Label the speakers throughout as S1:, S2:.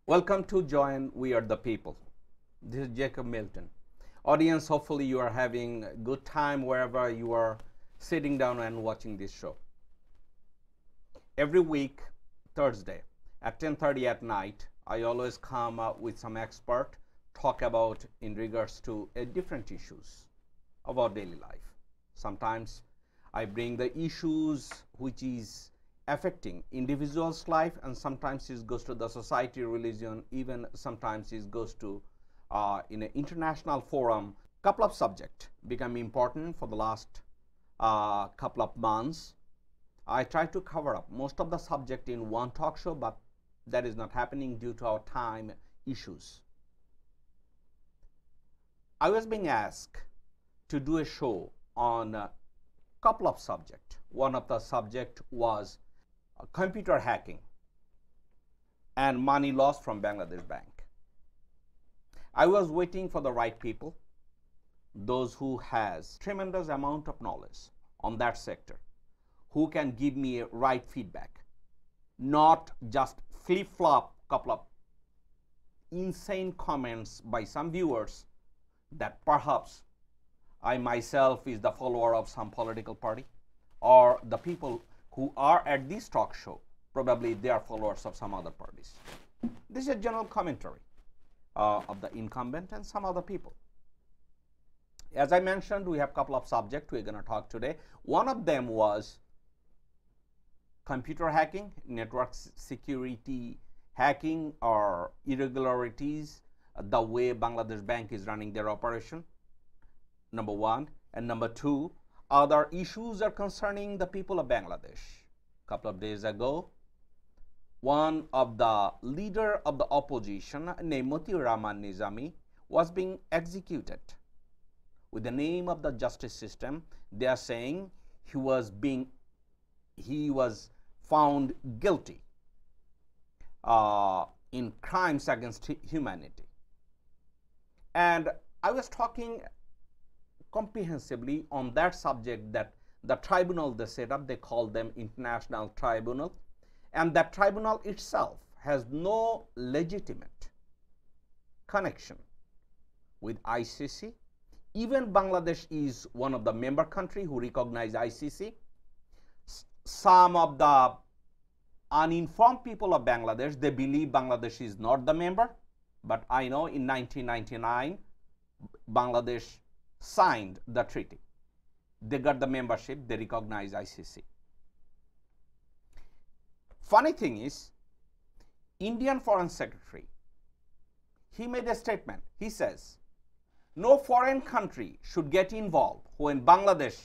S1: Welcome to Join We Are the People. This is Jacob Milton. Audience, hopefully you are having a good time wherever you are sitting down and watching this show. Every week, Thursday at 10:30 at night, I always come up with some expert talk about in regards to different issues of our daily life. Sometimes I bring the issues which is affecting individuals' life, and sometimes it goes to the society, religion, even sometimes it goes to in an international forum. Couple of subjects become important for the last couple of months. I try to cover up most of the subject in one talk show, but that is not happening due to our time issues. I was being asked to do a show on a couple of subjects. One of the subject was computer hacking and money lost from Bangladesh Bank. I was waiting for the right people, those who has tremendous amount of knowledge on that sector, who can give me a right feedback, not just flip-flop couple of insane comments by some viewers that perhaps I myself is the follower of some political party, or the people who are at this talk show, probably they are followers of some other parties. This is a general commentary of the incumbent and some other people. As I mentioned, we have a couple of subjects we're going to talk today. One of them was computer hacking, network security hacking, or irregularities, the way Bangladesh Bank is running their operation, number one. And number two, other issues are concerning the people of Bangladesh. A couple of days ago, one of the leader of the opposition named Mutiur Rahman Nizami was being executed with the name of the justice system. They are saying he was found guilty in crimes against humanity. And I was talking comprehensively on that subject, that the tribunal they set up, they call them international tribunal, and that tribunal itself has no legitimate connection with ICC. Even Bangladesh is one of the member countries who recognize ICC. Some of the uninformed people of Bangladesh, they believe Bangladesh is not the member, but I know in 1999 Bangladesh signed the treaty. They got the membership, they recognize ICC. Funny thing is, Indian Foreign Secretary, he made a statement. He says, no foreign country should get involved when Bangladesh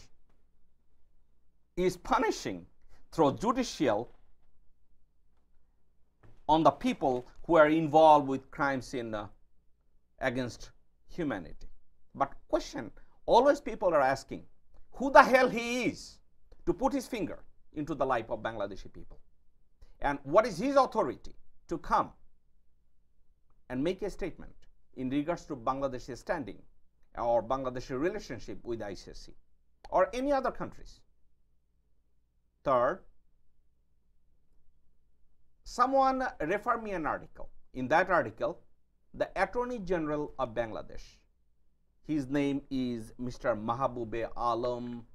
S1: is punishing through judicial on the people who are involved with crimes against humanity. But question, always people are asking, who the hell he is to put his finger into the life of Bangladeshi people? And what is his authority to come and make a statement in regards to Bangladesh's standing or Bangladeshi relationship with ICC or any other countries? Third, someone referred me an article. In that article, the Attorney General of Bangladesh, his name is Mr. Mahabube Alam.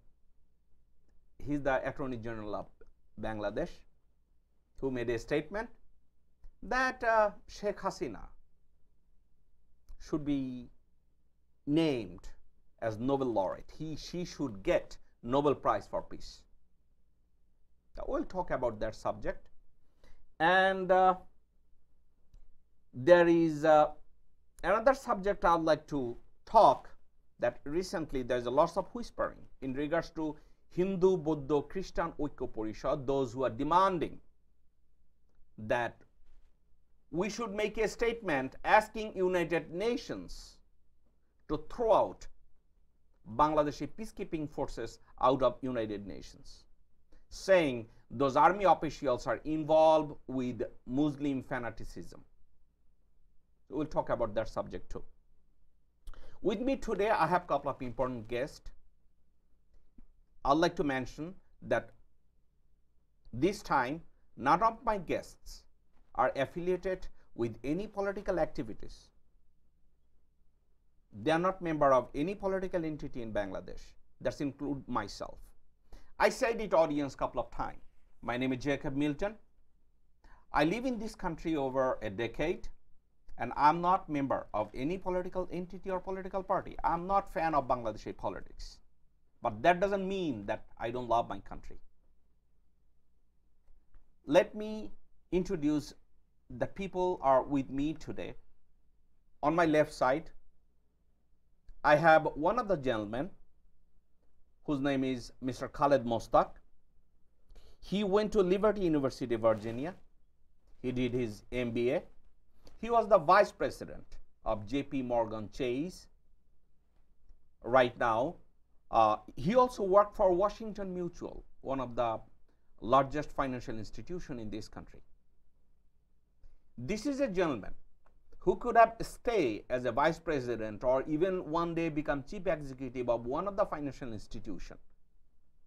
S1: He's the Attorney General of Bangladesh, who made a statement that Sheikh Hasina should be named as Nobel laureate. She should get Nobel Prize for Peace. Now, we'll talk about that subject. And there is another subject I'd like to talk, that recently there's a lot of whispering in regards to Hindu, Buddha, Christian Oikko Porishad, those who are demanding that we should make a statement asking United Nations to throw out Bangladeshi peacekeeping forces out of United Nations, saying those army officials are involved with Muslim fanaticism. We'll talk about that subject too. With me today, I have a couple of important guests. I'd like to mention that this time, none of my guests are affiliated with any political activities. They are not member of any political entity in Bangladesh. That's include myself. I said it audience couple of times. My name is Jacob Milton. I live in this country over a decade, and I'm not member of any political entity or political party. I'm not fan of Bangladeshi politics. But that doesn't mean that I don't love my country. Let me introduce the people are with me today. On my left side, I have one of the gentlemen whose name is Mr. Khalid Mostak. He went to Liberty University, Virginia. He did his MBA. He was the vice president of JP Morgan Chase right now. He also worked for Washington Mutual, one of the largest financial institutions in this country. This is a gentleman who could have stayed as a vice president or even one day become chief executive of one of the financial institutions.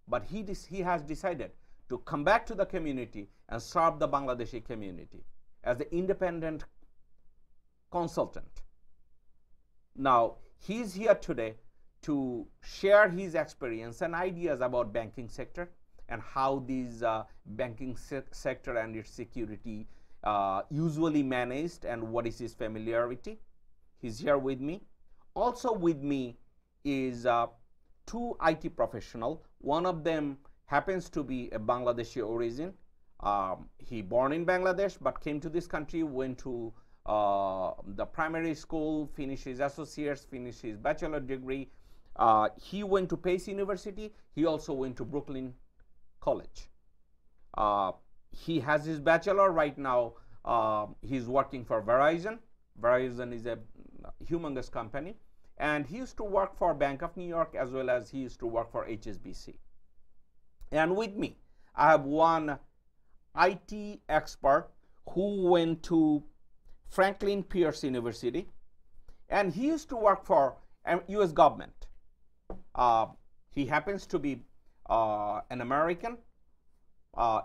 S1: But he has decided to come back to the community and serve the Bangladeshi community as the independent consultant. Now, he is here today to share his experience and ideas about banking sector and how these banking sector and its security usually managed and what is his familiarity. He's here with me. Also with me is two IT professionals. One of them happens to be a Bangladeshi origin. He born in Bangladesh but came to this country, went to the primary school, finished his associates, finished his bachelor degree. He went to Pace University. He also went to Brooklyn College. He has his bachelor right now. He's working for VERIZON. VERIZON is a humongous company. And he used to work for Bank of New York as well as he used to work for HSBC. And with me, I have one IT expert who went to Franklin Pierce University. And he used to work for US government. He happens to be an American.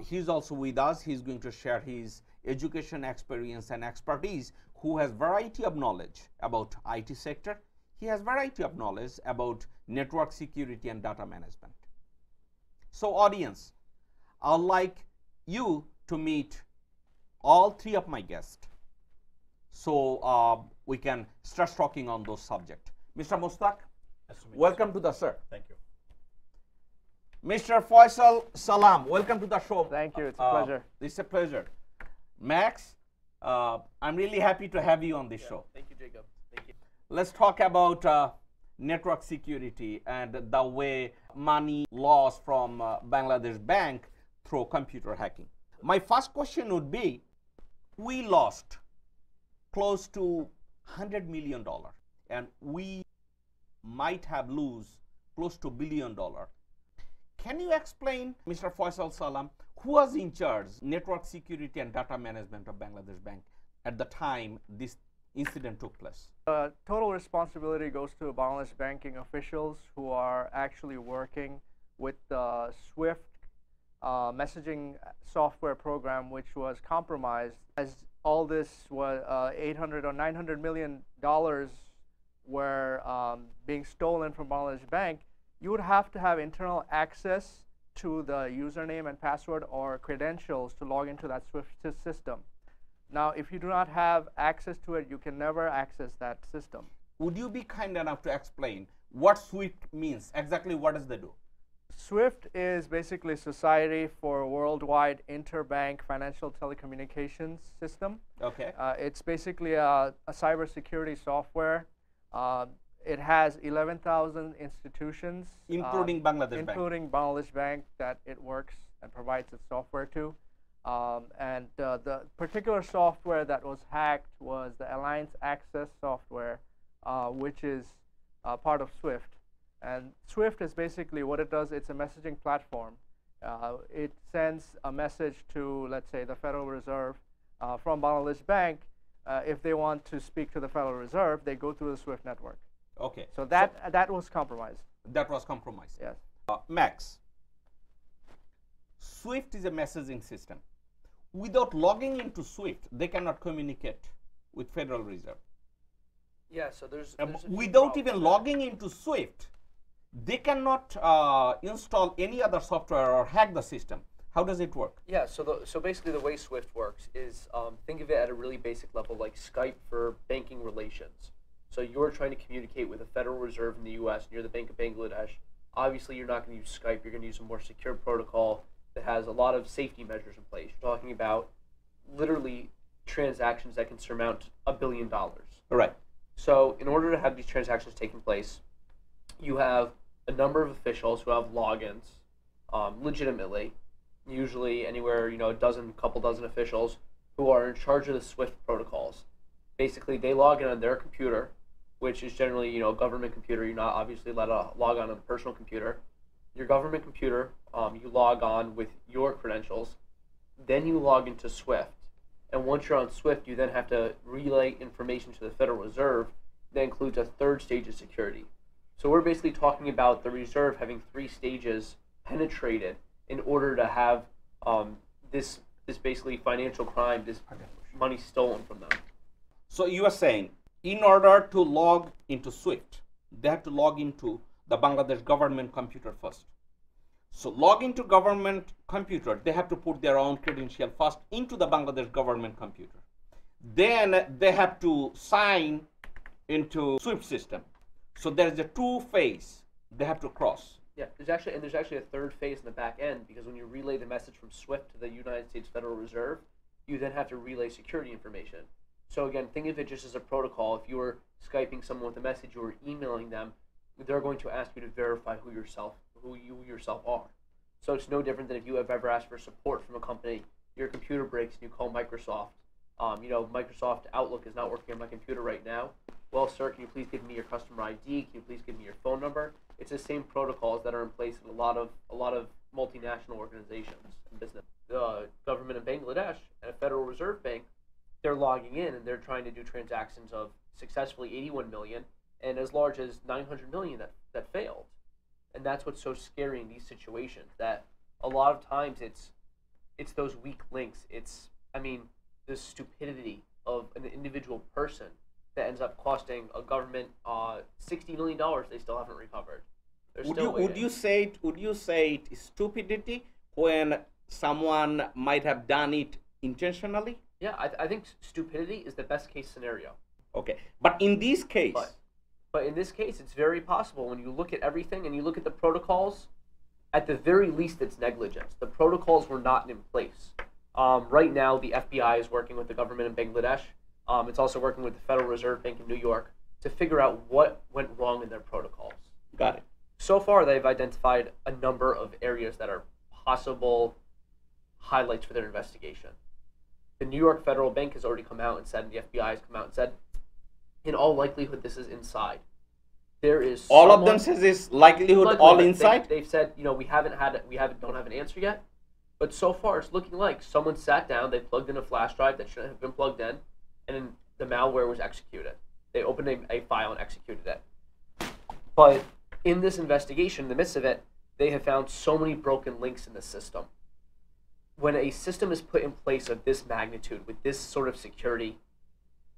S1: He's also with us. He's going to share his education experience and expertise, who has variety of knowledge about IT sector. He has variety of knowledge about network security and data management. So audience, I'd like you to meet all three of my guests so we can start talking on those subjects. Mr. Mostak, welcome to the sir.
S2: Thank you.
S1: Mr. Faisal, salaam. Welcome to the show.
S3: Thank you. It's a pleasure.
S1: It's a pleasure. Max, I'm really happy to have you on this show.
S2: Thank you, Jacob. Thank you.
S1: Let's talk about network security and the way money lost from Bangladesh Bank through computer hacking. My first question would be, we lost close to $100 million and we might have lose close to $1 billion. Can you explain, Mr. Faisal Salam, who was in charge network security and data management of Bangladesh Bank at the time this incident took place?
S3: Total responsibility goes to Bangladesh banking officials who are actually working with the SWIFT messaging software program, which was compromised. As all this was $800 or $900 million were being stolen from Bangladesh Bank, you would have to have internal access to the username and password or credentials to log into that SWIFT system. Now, if you do not have access to it, you can never access that system.
S1: Would you be kind enough to explain what SWIFT means? Exactly what does they do?
S3: SWIFT is basically Society for Worldwide Interbank Financial Telecommunications System.
S1: Okay.
S3: It's basically a cybersecurity software. It has 11,000 institutions,
S1: including Bangladesh Bank.
S3: Including Bangladesh Bank that it works and provides its software to. And the particular software that was hacked was the Alliance Access software, which is part of SWIFT. And SWIFT is basically what it does. It's a messaging platform. It sends a message to, let's say, the Federal Reserve from Bangladesh Bank. If they want to speak to the Federal Reserve, they go through the SWIFT network.
S1: Okay.
S3: So that was compromised.
S1: That was compromised.
S3: Yes.
S1: Max, SWIFT is a messaging system. without logging into SWIFT, they cannot communicate with Federal Reserve.
S2: Yeah, so there's
S1: without even logging into SWIFT, they cannot install any other software or hack the system. How does it work?
S2: Yeah, so basically the way SWIFT works is, think of it at a really basic level, like Skype for banking relations. So you're trying to communicate with the Federal Reserve in the U.S. and you're the Bank of Bangladesh. Obviously, you're not going to use Skype. You're going to use a more secure protocol that has a lot of safety measures in place. You're talking about literally transactions that can surmount $1 billion.
S1: Right.
S2: So in order to have these transactions taking place, you have a number of officials who have logins legitimately, usually anywhere, couple dozen officials who are in charge of the SWIFT protocols. Basically, they log in on their computer, which is generally, a government computer. You're not obviously allowed to log on a personal computer. Your government computer, you log on with your credentials, then you log into SWIFT. And once you're on SWIFT, you then have to relay information to the Federal Reserve. That includes a third stage of security. So we're basically talking about the Reserve having 3 stages penetrated in order to have this basically financial crime, this money stolen from them.
S1: So you are saying, in order to log into SWIFT, they have to log into the Bangladesh government computer first. So log into government computer, they have to put their own credential first into the Bangladesh government computer. Then they have to sign into SWIFT system. So there is a 2 phase they have to cross.
S2: Yeah, there's actually a third phase in the back end, because when you relay the message from SWIFT to the United States Federal Reserve, you then have to relay security information. So again, think of it just as a protocol. If you were Skyping someone with a message, you were emailing them, they're going to ask you to verify who you yourself are. So it's no different than if you have ever asked for support from a company, your computer breaks and you call Microsoft. Microsoft Outlook is not working on my computer right now. Well, sir, can you please give me your customer ID? Can you please give me your phone number? It's the same protocols that are in place in a lot of multinational organizations and business. The government of Bangladesh and a Federal Reserve Bank, they're logging in and they're trying to do transactions of successfully 81 million and as large as 900 million that failed. And that's what's so scary in these situations, that a lot of times it's those weak links. It's the stupidity of an individual person that ends up costing a government $60 million they still haven't recovered.
S1: Would you say it is stupidity when someone might have done it intentionally?
S2: Yeah, I think stupidity is the best case scenario.
S1: Okay, but in this case...
S2: But in this case, it's very possible. When you look at everything and you look at the protocols, at the very least, it's negligence. The protocols were not in place. Right now, the FBI is working with the government in Bangladesh. It's also working with the Federal Reserve Bank in New York to figure out what went wrong in their protocols.
S1: Got it.
S2: So far, they've identified a number of areas that are possible highlights for their investigation. The New York Federal Bank has already come out and said, and the FBI has come out and said, in all likelihood, this is inside. There is
S1: all of them says is likelihood all inside.
S2: They've said, we don't have an answer yet, but so far it's looking like someone sat down, they plugged in a flash drive that shouldn't have been plugged in, and then the malware was executed. They opened a file and executed it. But in this investigation, in the midst of it, they have found so many broken links in the system. When a system is put in place of this magnitude, with this sort of security,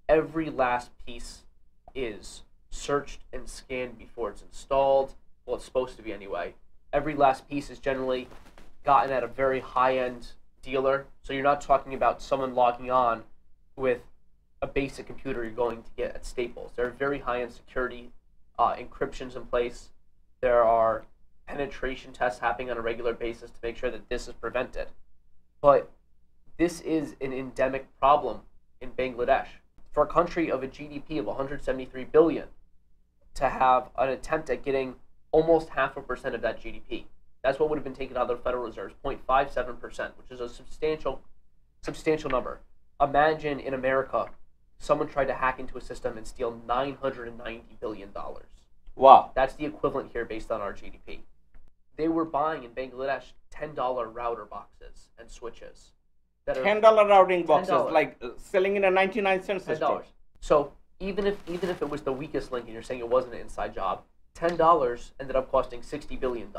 S2: every last piece is searched and scanned before it's installed. Well, it's supposed to be anyway. Every last piece is generally gotten at a very high-end dealer. So you're not talking about someone logging on with a basic computer you're going to get at Staples. There are very high-end security encryptions in place. There are penetration tests happening on a regular basis to make sure that this is prevented. But this is an endemic problem in Bangladesh. For a country of a GDP of 173 billion, to have an attempt at getting almost 0.5% of that GDP. That's what would have been taken out of the Federal Reserve's 0.57%, which is a substantial number. Imagine in America, someone tried to hack into a system and steal $990 billion.
S1: Wow.
S2: That's the equivalent here based on our GDP. They were buying in Bangladesh $10 router boxes and switches.
S1: $10 routing boxes, $10. Like selling in a 99-cent store.
S2: So even if it was the weakest link and you're saying it wasn't an inside job, $10 ended up costing $60 billion.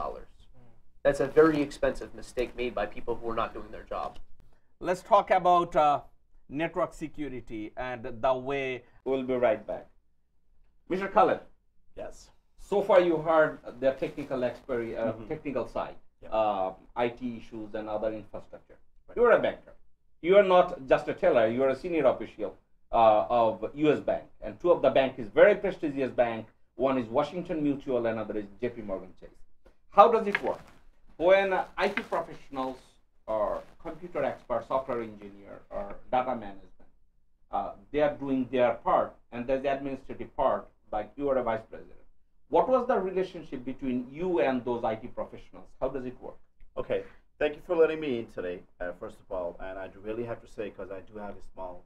S2: That's a very expensive mistake made by people who are not doing their job.
S1: let's talk about network security and the way. We'll be right back. Mr. Khalid,
S4: Yes.
S1: so far you heard the technical technical side,
S4: Yeah.
S1: IT issues and other infrastructure. You're a banker. You are not just a teller. You are a senior official of U.S. Bank, and two of the bank is very prestigious bank. One is Washington Mutual, and another is J.P. Morgan Chase. How does it work when IT professionals or computer experts, software engineer, or data management, they are doing their part, and there's the administrative part, like you are a vice president. What was the relationship between you and those IT professionals? How does it work?
S4: Okay. Thank you for letting me in today, first of all. And I really have to say, because I do have a small,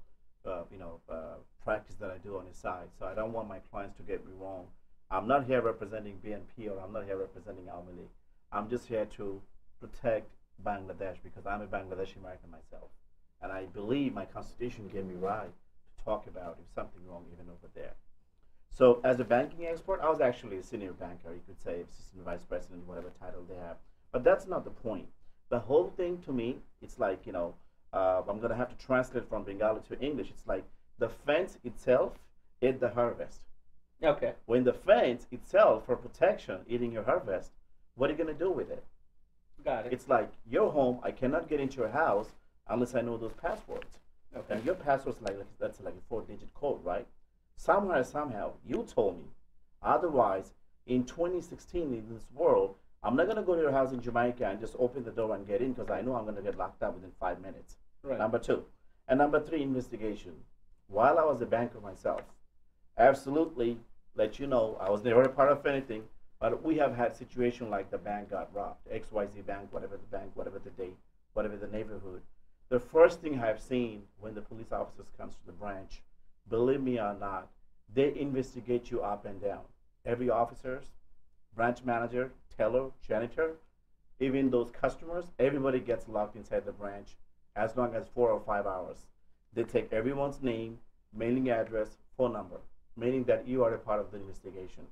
S4: practice that I do on the side, so I don't want my clients to get me wrong. I'm not here representing BNP, or I'm not here representing Almali. I'm just here to protect Bangladesh, because I'm a Bangladeshi American myself. And I believe my constitution gave me right to talk about if something wrong even over there. So as a banking expert, I was actually a senior banker, you could say, assistant vice president, whatever title they have. But that's not the point. The whole thing to me, it's like, I'm going to have to translate from Bengali to English. It's like the fence itself ate the harvest.
S1: Okay.
S4: When the fence itself, for protection, eating your harvest, what are you going to do with it?
S1: Got it.
S4: It's like your home, I cannot get into your house unless I know those passwords.
S1: Okay.
S4: And your password's that's like a 4-digit code, right? Somehow, you told me. Otherwise, in 2016, in this world, I'm not going to go to your house in Jamaica and just open the door and get in, because I know I'm going to get locked up within 5 minutes.
S1: Right.
S4: Number two. And number three, investigation. While I was a banker myself, absolutely, let you know, I was never a part of anything, but we have had situations like the bank got robbed, XYZ bank, whatever the date, whatever the neighborhood. The first thing I've seen when the police officers comes to the branch, believe me or not, they investigate you up and down. Every officers, branch manager, teller, janitor, even those customers, everybody gets locked inside the branch as long as 4 or 5 hours. They take everyone's name, mailing address, phone number, meaning that you are a part of the investigation.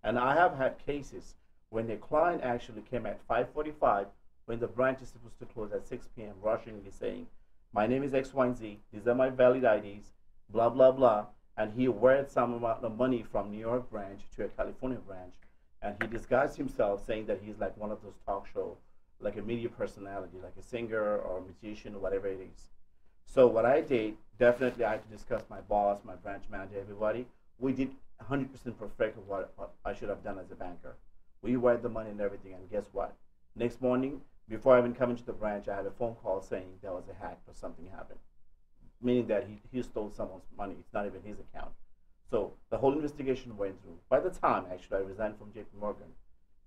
S4: And I have had cases when the client actually came at 5:45 when the branch is supposed to close at 6 p.m. rushingly saying, my name is XYZ, these are my valid IDs, blah, blah, blah. And he wired some amount of money from New York branch to a California branch. And he disguised himself saying that he's like one of those talk show, like a media personality, like a singer or a musician or whatever it is. So what I did, definitely I had to discuss my boss, my branch manager, everybody. We did 100% perfect of what I should have done as a banker. We wired the money and everything, and guess what? Next morning, before I even come into the branch, I had a phone call saying there was a hack or something happened, meaning that he stole someone's money. It's not even his account. So the whole investigation went through. By the time, actually, I resigned from J.P. Morgan.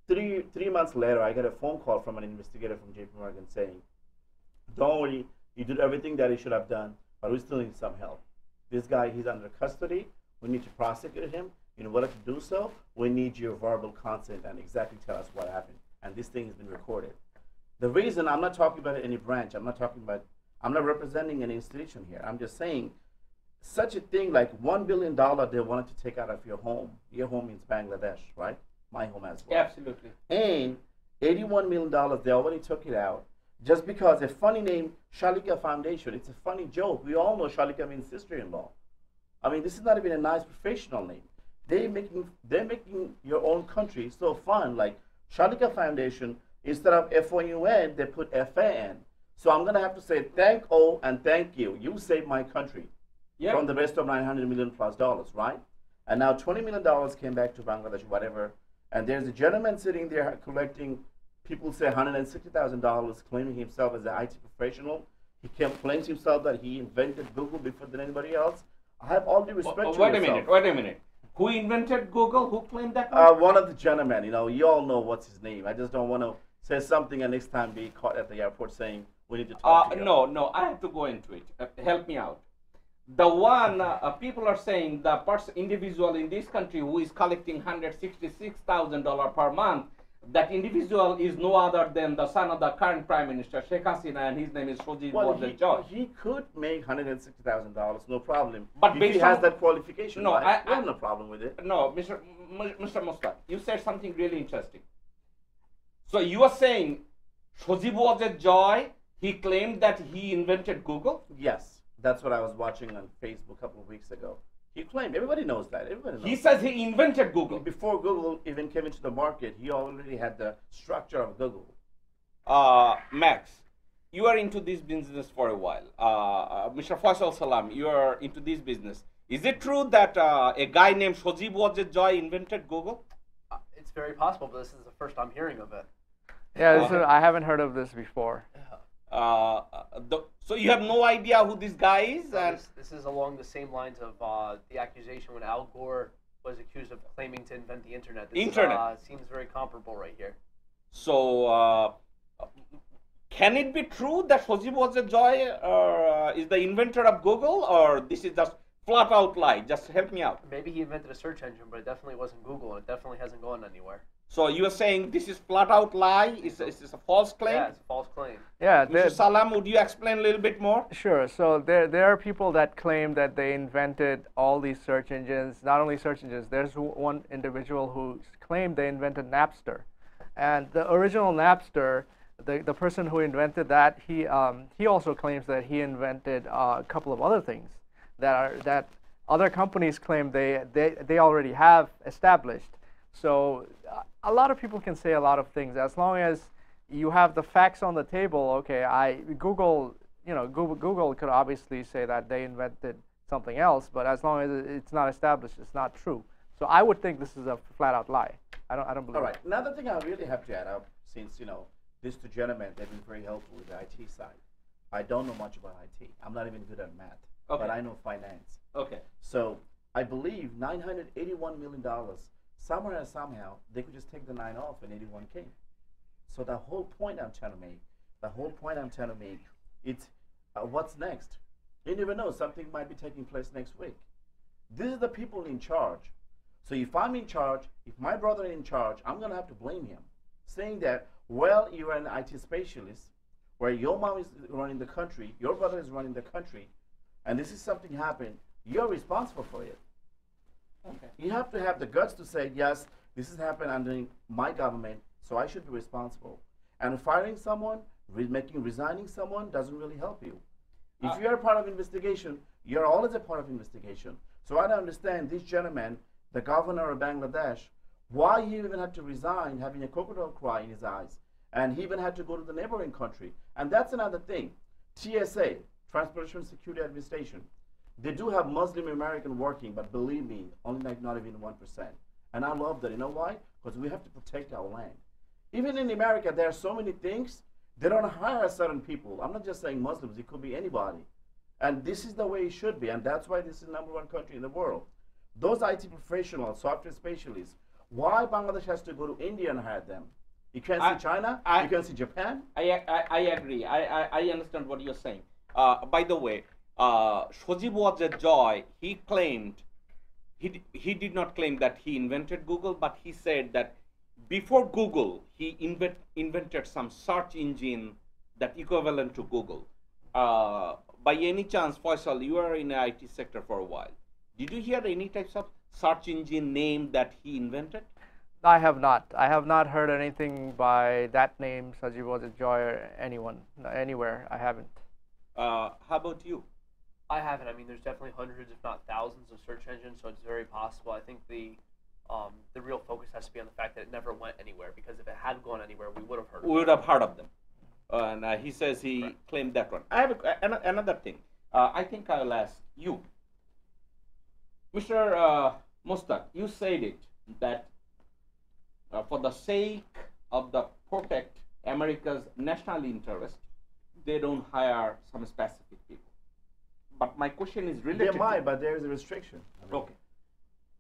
S4: Three months later, I got a phone call from an investigator from J.P. Morgan saying, don't worry, you did everything that he should have done, but we still need some help. This guy, he's under custody. We need to prosecute him. In order to do so, we need your verbal consent and exactly tell us what happened. And this thing has been recorded. The reason I'm not talking about any branch, I'm not representing an institution here. I'm just saying, such a thing like $1 billion they wanted to take out of your home. Your home means Bangladesh, right? My home as well.
S1: Absolutely.
S4: And $81 million, they already took it out. Just because a funny name, Shalika Foundation, it's a funny joke. We all know Shalika means sister-in-law. I mean, this is not even a nice professional name. They're making your own country so fun. Like Shalika Foundation, instead of FOUN, they put FAN. So I'm gonna have to say thank O and thank you. You saved my country from the rest of $900 million plus, right? And now $20 million came back to Bangladesh, whatever. And there's a gentleman sitting there collecting, people say $160,000, claiming himself as an IT professional. He claims himself that he invented Google before than anybody else. I have all due respect to
S1: wait a minute. Who invented Google? Who claimed that?
S4: One of the gentlemen, you all know what's his name. I just don't want to say something and next time be caught at the airport saying we need to talk together.
S1: No, I have to go into it. Help me out. The one people are saying the individual in this country who is collecting $166,000 per month, that individual is no other than the son of the current Prime Minister, Sheikh Hasina, and his name is Sajeeb Ahmed.
S4: He could make $160,000, no problem.
S1: But
S4: if he has that qualification,
S1: no,
S4: I have no problem with it.
S1: No, Mr. Mostak, you said something really interesting. So you are saying Sajeeb was a joy He claimed that he invented Google.
S4: Yes, that's what I was watching on Facebook a couple of weeks ago. He claimed, everybody knows that. Everybody knows
S1: He says he invented Google.
S4: Before Google even came into the market, he already had the structure of Google.
S1: Max, you are into this business for a while. Mr. Faisal Salam, you are into this business. Is it true that a guy named Sajeeb Joy invented Google?
S2: It's very possible, but this is the first I'm hearing of it.
S3: Yeah, I haven't heard of this before.
S1: So you have no idea who this guy is? And
S2: This is along the same lines of the accusation when Al Gore was accused of claiming to invent the internet. This seems very comparable right here.
S1: So can it be true that Sajeeb Joy is the inventor of Google, or this is just flat out lie? Just help me out.
S2: Maybe he invented a search engine, but it definitely wasn't Google, and it definitely hasn't gone anywhere.
S1: So you are saying this is flat out lie? Is a false claim?
S2: Yeah, it's a false claim.
S3: Yeah,
S1: Mr. Salam, would you explain a little bit more?
S3: Sure. So there are people that claim that they invented all these search engines. Not only search engines. There's one individual who claimed they invented Napster, and the original Napster, the person who invented that, he also claims that he invented a couple of other things that other companies claim they already have established. So a lot of people can say a lot of things as long as you have the facts on the table. Okay, Google could obviously say that they invented something else, but as long as it's not established, it's not true. So I would think this is a flat-out lie. I don't believe.
S4: All right. Another thing I really have to add up, since these two gentlemen, they've been very helpful with the IT side. I don't know much about IT. I'm not even good at math, but I know finance.
S1: Okay.
S4: So I believe $981 million. Somewhere and somehow, they could just take the 9 off and 81 came. So the whole point I'm trying to make, it's what's next? You never know, something might be taking place next week. These are the people in charge. So if I'm in charge, if my brother is in charge, I'm going to have to blame him. Saying that, well, you're an IT specialist, where your mom is running the country, your brother is running the country, and this is something happened, you're responsible for it. Okay. You have to have the guts to say, yes, this has happened under my government, so I should be responsible. And firing someone, resigning someone doesn't really help you. If you're a part of investigation, you're always a part of investigation. So I don't understand this gentleman, the governor of Bangladesh, why he even had to resign, having a crocodile cry in his eyes. And he even had to go to the neighboring country. And that's another thing. TSA, Transportation Security Administration, they do have Muslim American working, but believe me, only not even 1%. And I love that. You know why? Because we have to protect our land. Even in America, there are so many things, they don't hire certain people. I'm not just saying Muslims, it could be anybody. And this is the way it should be, and that's why this is the #1 country in the world. Those IT professionals, software specialists, why Bangladesh has to go to India and hire them? You can't see China, you can see Japan.
S1: I agree. I understand what you're saying. By the way, Sajeeb Joy, he claimed, he did not claim that he invented Google, but he said that before Google, he invented some search engine that equivalent to Google. By any chance, Faisal, you are in the IT sector for a while. Did you hear any types of search engine name that he invented?
S3: I have not. I have not heard anything by that name, Sajeeb Joy, or anyone, anywhere. I haven't.
S1: How about you?
S2: I haven't. I mean, there's definitely hundreds, if not thousands, of search engines, so it's very possible. I think the real focus has to be on the fact that it never went anywhere, because if it had gone anywhere, we would have heard of it.
S1: We would have heard of them. And he says he claimed that one. I have another thing. I think I'll ask you. Mr. Mostak, you said it, that for the sake of the protect America's national interest, they don't hire some specific people. But my question is related.
S4: They might, but there is a restriction. I mean,
S1: okay.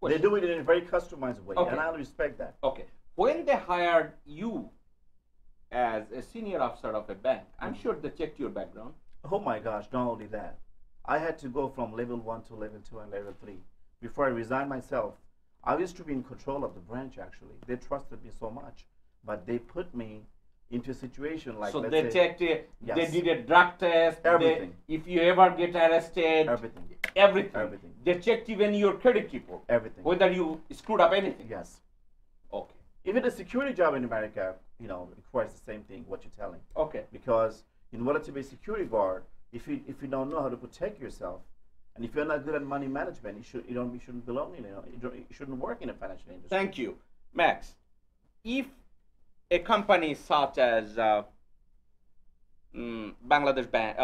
S4: They do it in a very customized way,
S1: okay.
S4: and I'll respect that.
S1: Okay. When they hired you as a senior officer of a bank, I'm sure they checked your background.
S4: Oh my gosh, not only that. I had to go from level 1 to level 2 and level 3. Before I resigned myself, I used to be in control of the branch actually. They trusted me so much, but they put me into a situation like,
S1: so
S4: let's
S1: they
S4: say,
S1: checked it, yes. They did a drug test,
S4: everything.
S1: If you ever get arrested, everything. They checked even your credit report,
S4: everything.
S1: Whether you screwed up anything.
S4: Yes.
S1: Okay.
S4: Even a security job in America, requires the same thing, what you're telling.
S1: Okay.
S4: Because, In order to be a security guard, if you don't know how to protect yourself, and if you're not good at money management, you shouldn't belong in you shouldn't work in a financial industry.
S1: Thank you, Max. If a company such as Bangladesh Bank,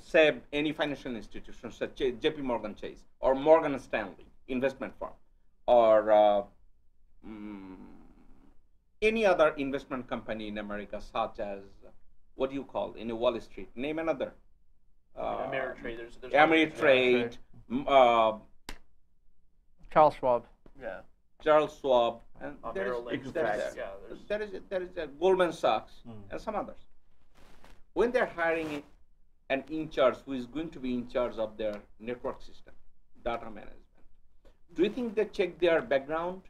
S1: say any financial institution such as JP Morgan Chase or Morgan Stanley investment firm, or any other investment company in America, such as what do you call in a Wall Street? Name another.
S2: Ameritrade. There's
S1: Ameritrade.
S3: Charles Schwab.
S2: Yeah.
S1: Charles Schwab, and
S2: Merrill Lynch.
S1: there is a Goldman Sachs and some others. When they're hiring an in charge who is going to be in charge of their network system, data management, do you think they check their background,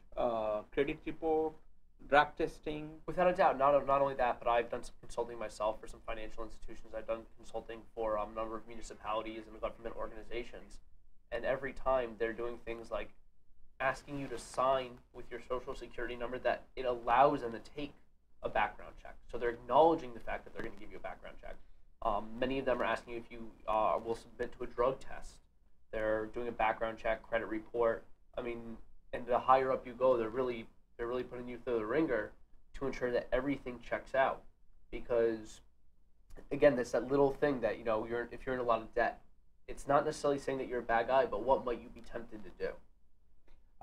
S1: credit report, drug testing?
S2: Without a doubt. Not only that, but I've done some consulting myself for some financial institutions. I've done consulting for a number of municipalities and government organizations. And every time they're doing things like asking you to sign with your social security number, that it allows them to take a background check. So they're acknowledging the fact that they're going to give you a background check. Many of them are asking you if you will submit to a drug test. They're doing a background check, credit report. I mean, and the higher up you go, they're really putting you through the ringer to ensure that everything checks out. Because, again, that's that little thing that, if you're in a lot of debt, it's not necessarily saying that you're a bad guy, but what might you be tempted to do?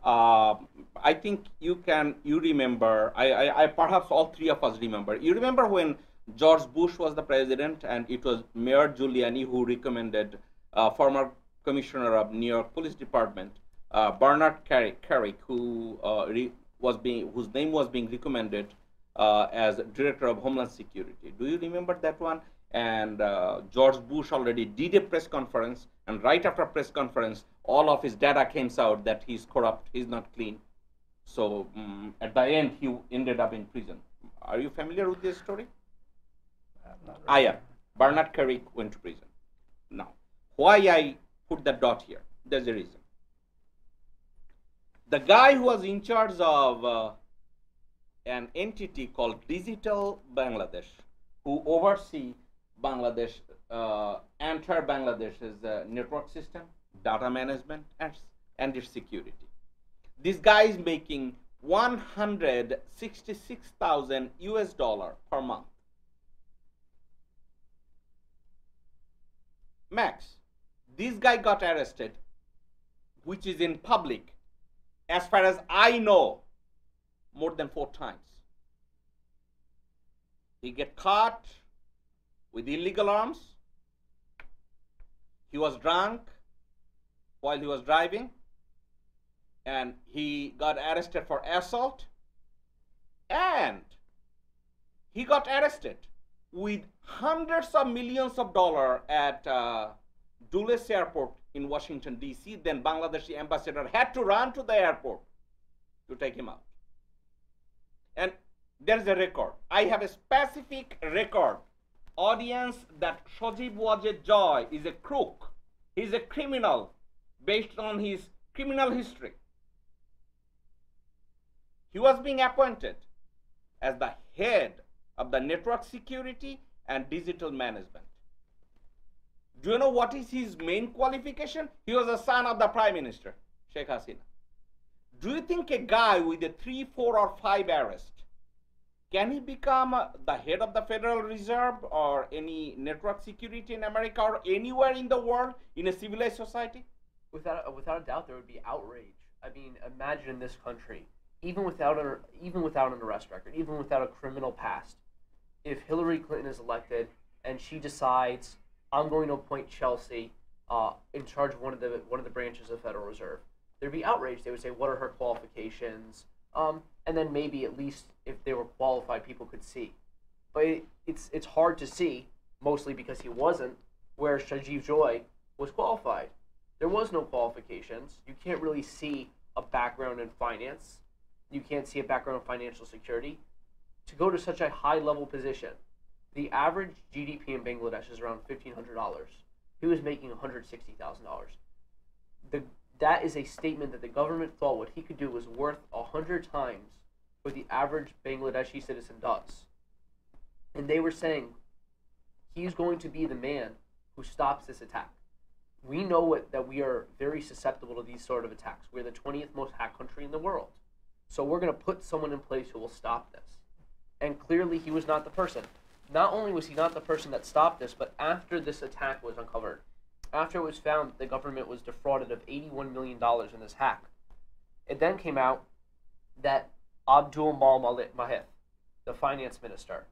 S1: I think you remember, I perhaps all three of us remember. You remember when George Bush was the president, and it was Mayor Giuliani who recommended former commissioner of New York Police Department, Bernard Carrick, whose name was being recommended as director of Homeland Security. Do you remember that one? And George Bush already did a press conference, and right after press conference, all of his data came out that he's corrupt, he's not clean. So at the end, he ended up in prison. Are you familiar with this story?
S3: Not really.
S1: Yeah. Bernard Carrick went to prison. Now, why I put that dot here? There's a reason. The guy who was in charge of an entity called Digital Bangladesh, who oversee Bangladesh, entire Bangladesh's network system, data management, and its security. This guy is making $166,000 US per month. Max, this guy got arrested, which is in public, as far as I know, more than 4 times. He get caught with illegal arms. He was drunk while he was driving, and he got arrested for assault, and he got arrested with hundreds of millions of dollars at Dulles Airport in Washington, D.C. Then Bangladeshi ambassador had to run to the airport to take him out. And there's a record. I have a specific record. Audience, that Sajeeb Wajed Joy is a crook. He's a criminal based on his criminal history. He was being appointed as the head of the network security and digital management. Do you know what is his main qualification? He was the son of the Prime Minister, Sheikh Hasina. Do you think a guy with a 3, 4, or 5 arrest, can he become the head of the Federal Reserve or any network security in America or anywhere in the world in a civilized society?
S2: Without a doubt, there would be outrage. I mean, imagine in this country, even without an arrest record, even without a criminal past, if Hillary Clinton is elected and she decides, I'm going to appoint Chelsea in charge of one of the branches of the Federal Reserve, there'd be outrage. They would say, what are her qualifications? And then maybe at least if they were qualified, people could see. But it's hard to see, mostly because he wasn't, where Sajeeb Joy was qualified. There was no qualifications. You can't really see a background in finance. You can't see a background in financial security. To go to such a high-level position, the average GDP in Bangladesh is around $1,500. He was making $160,000. That is a statement that the government thought what he could do was worth 100 times what the average Bangladeshi citizen does. And they were saying, he's going to be the man who stops this attack. We know that we are very susceptible to these sort of attacks. We're the 20th most hacked country in the world. So we're going to put someone in place who will stop this. And clearly he was not the person. Not only was he not the person that stopped this, but after this attack was uncovered, after it was found the government was defrauded of $81 million in this hack, it then came out that Abdul Mal Mahith, the finance minister,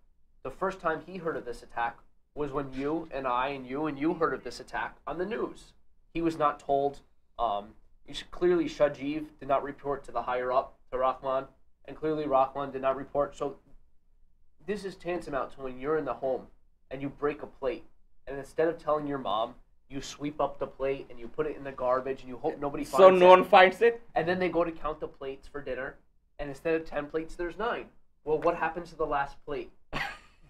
S2: the first time he heard of this attack was when you and I and you heard of this attack on the news. He was not told. Clearly, Sajeeb did not report to the higher up, to Rahman, and clearly Rahman did not report. So this is tantamount to when you're in the home and you break a plate, and instead of telling your mom, you sweep up the plate and you put it in the garbage and you hope nobody finds it.
S1: So no one finds it?
S2: And then they go to count the plates for dinner, and instead of 10 plates, there's 9. Well, what happens to the last plate?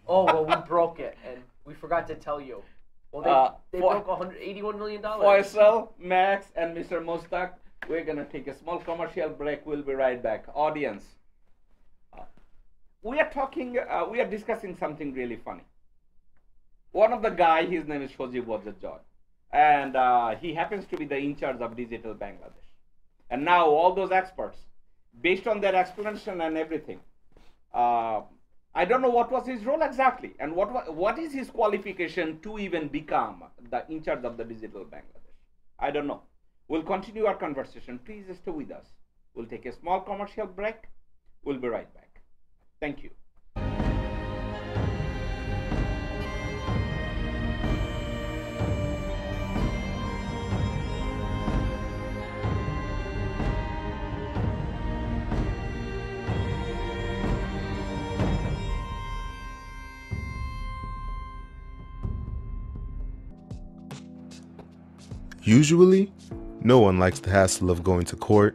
S2: Oh, well, we broke it, and we forgot to tell you. Well, they broke $181 million.
S1: Faisal, Max, and Mr. Mostak, we're going to take a small commercial break. We'll be right back. Audience, we are discussing something really funny. One of the guy, his name is Sajeeb Ahmed, and he happens to be the in charge of Digital Bangladesh. And now all those experts, based on their explanation and everything, I don't know what was his role exactly, and what is his qualification to even become the in charge of the Digital Bangladesh. I don't know. We'll continue our conversation. Please stay with us. We'll take a small commercial break. We'll be right back. Thank you.
S5: Usually, no one likes the hassle of going to court,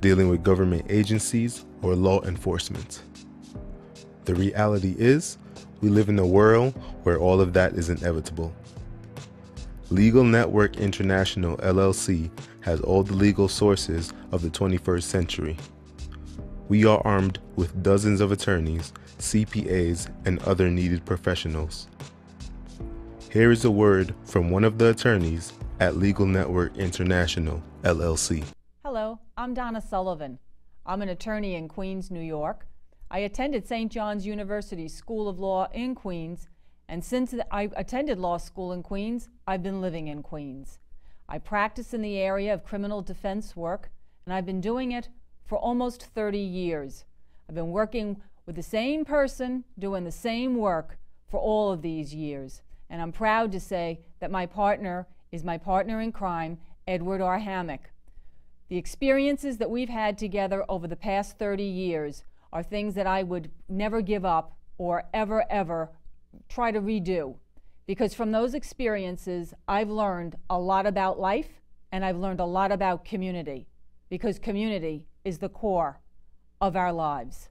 S5: dealing with government agencies, or law enforcement. The reality is, we live in a world where all of that is inevitable. Legal Network International LLC has all the legal sources of the 21st century. We are armed with dozens of attorneys, CPAs, and other needed professionals. Here is a word from one of the attorneys at Legal Network International, LLC.
S6: Hello, I'm Donna Sullivan. I'm an attorney in Queens, New York. I attended St. John's University School of Law in Queens, and since I attended law school in Queens, I've been living in Queens. I practice in the area of criminal defense work, and I've been doing it for almost 30 years. I've been working with the same person, doing the same work for all of these years, and I'm proud to say that my partner is my partner in crime, Edward R. Hammock. The experiences that we've had together over the past 30 years are things that I would never give up or ever try to redo. Because from those experiences, I've learned a lot about life, and I've learned a lot about community, because community is the core of our lives.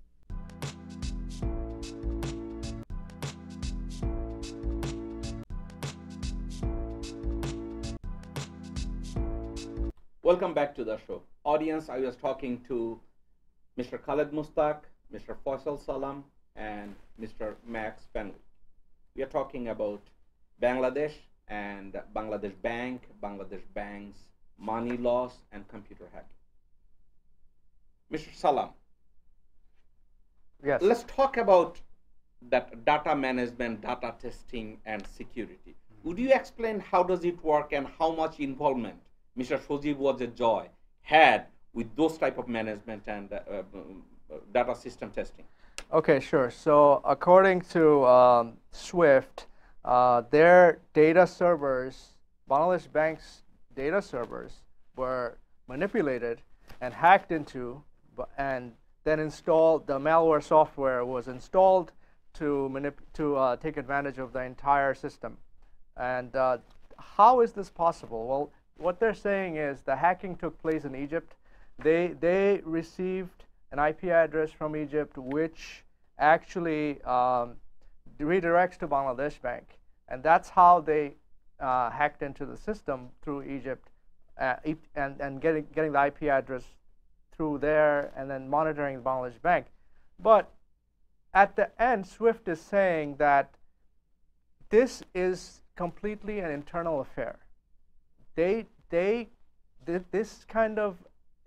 S1: Welcome back to the show. Audience, I was talking to Mr. Khalid Mostak, Mr. Faisal Salam, and Mr. Max Fanwick. We are talking about Bangladesh and Bangladesh Bank, Bangladesh Bank's money loss, and computer hacking. Mr. Salam,
S3: Yes.
S1: let's talk about that data management, data testing, and security. Would you explain how does it work and how much involvement Mr. Sajeeb Ahmed had with those type of management and data system testing?
S3: Okay, sure. So according to SWIFT, their data servers, Bangladesh Bank's data servers, were manipulated and hacked into, and then installed, the malware software was installed to take advantage of the entire system. And how is this possible? Well, what they're saying is the hacking took place in Egypt. They received an IP address from Egypt, which actually redirects to Bangladesh Bank, and that's how they hacked into the system through Egypt, and getting the IP address through there, and then monitoring the Bangladesh Bank. But at the end, SWIFT is saying that this is completely an internal affair. This kind of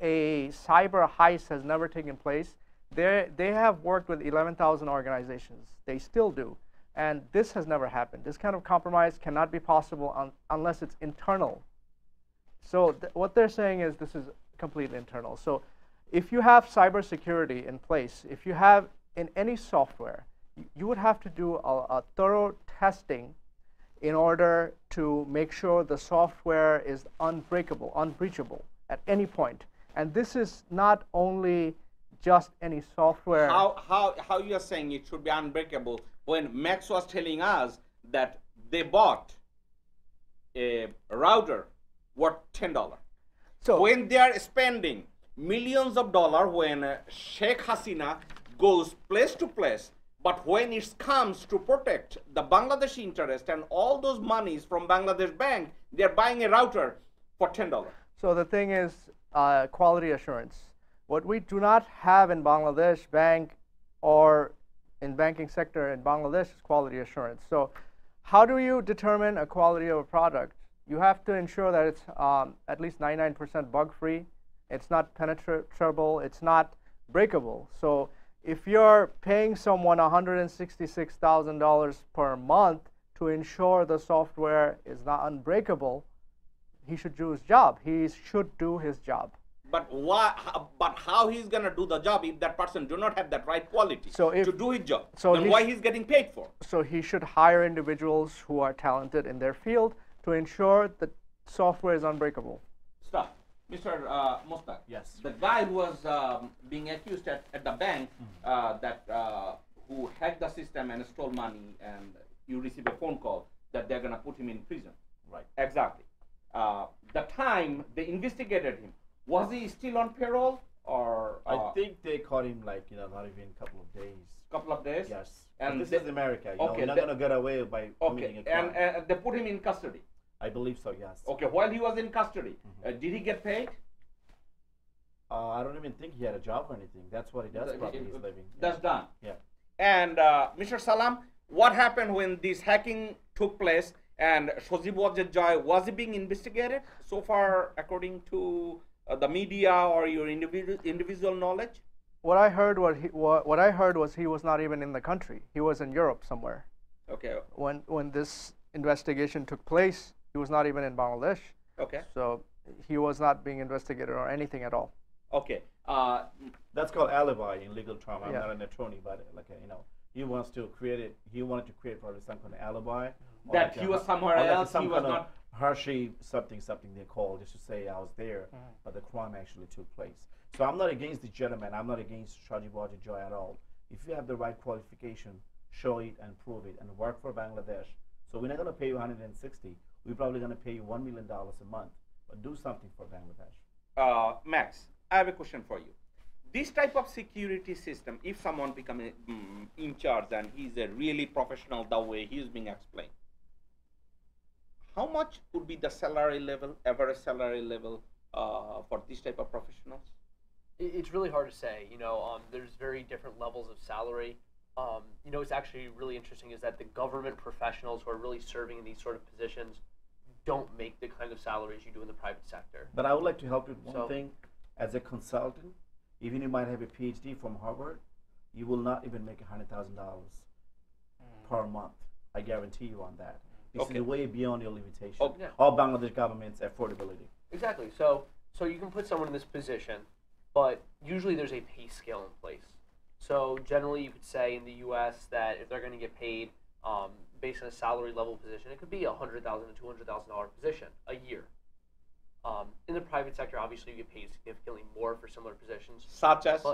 S3: a cyber heist has never taken place. They have worked with 11,000 organizations. They still do. And this has never happened. This kind of compromise cannot be possible unless it's internal. So what they're saying is this is completely internal. So if you have cybersecurity in place, if you have in any software, you would have to do a thorough testing in order to make sure the software is unbreakable, unbreachable at any point. And this is not only just any software.
S1: How you are saying it should be unbreakable when Max was telling us that they bought a router worth $10.
S3: So
S1: when they are spending millions of dollars, when Sheikh Hasina goes place to place, but when it comes to protect the Bangladeshi interest and all those monies from Bangladesh Bank, they are buying a router for $10.
S3: So the thing is quality assurance. What we do not have in Bangladesh bank or in banking sector in Bangladesh is quality assurance. So how do you determine a quality of a product? You have to ensure that it's at least 99% bug-free. It's not penetrable. It's not breakable. So if you're paying someone $166,000 per month to ensure the software is not unbreakable, he should do his job. He should do his job.
S1: But why? But how he's gonna do the job if that person do not have that right quality to do his job?
S3: So
S1: then why he's getting paid for?
S3: So he should hire individuals who are talented in their field to ensure that software is unbreakable.
S1: Stop, Mr. Mostak.
S4: Yes.
S1: The guy who was being accused at the bank who hacked the system and stole money, and you receive a phone call that they're gonna put him in prison.
S4: Right.
S1: Exactly. The time they investigated him, was he still on parole, or
S4: I think they caught him like not even a couple of days.
S1: Couple of days?
S4: Yes.
S1: And
S4: But this is America.
S1: okay,
S4: You're not gonna get away by committing a crime.
S1: and they put him in custody.
S4: I believe so. Yes.
S1: Okay, while he was in custody, did he get paid?
S4: I don't even think he had a job or anything. That's what he does. Probably he's living.
S1: That's done.
S4: Yeah.
S1: And Mr. Salam, what happened when this hacking took place? And Sajeeb Ahmed, was he being investigated so far, according to the media or your individual knowledge?
S3: What I heard was he was not even in the country. He was in Europe somewhere.
S1: Okay.
S3: When this investigation took place, he was not even in Bangladesh.
S1: Okay.
S3: So he was not being investigated or anything at all.
S1: Okay.
S4: That's called alibi in legal term. I'm
S3: Yeah.
S4: not an attorney, but he wants to create it. He wanted to create probably some kind of alibi.
S1: That he was somewhere else.
S4: Some
S1: He was
S4: kind
S1: not.
S4: of Hershey something they call just to say I was there, but the crime actually took place. So I'm not against the gentleman. I'm not against Sajeeb Ahmed at all. If you have the right qualification, show it and prove it, and work for Bangladesh. So we're not going to pay you 160. We're probably going to pay you $1 million a month, but do something for Bangladesh.
S1: Max, I have a question for you. This type of security system, if someone becomes in charge and he's a really professional the way he's being explained, how much would be the salary level, average salary level for this type of professionals?
S2: It's really hard to say. There's very different levels of salary. What's actually really interesting is that the government professionals who are really serving in these sort of positions don't make the kind of salaries you do in the private sector.
S4: But I would like to help you with one thing. As a consultant, even you might have a PhD from Harvard, you will not even make $100,000 per month. I guarantee you on that. This is way beyond your limitation.
S2: Okay.
S4: All Bangladesh government's affordability.
S2: Exactly. So you can put someone in this position, but usually there's a pay scale in place. So generally you could say in the U.S. that if they're going to get paid based on a salary level position, it could be a $100,000 to $200,000 position a year. In the private sector, obviously you get paid significantly more for similar positions.
S1: Such as?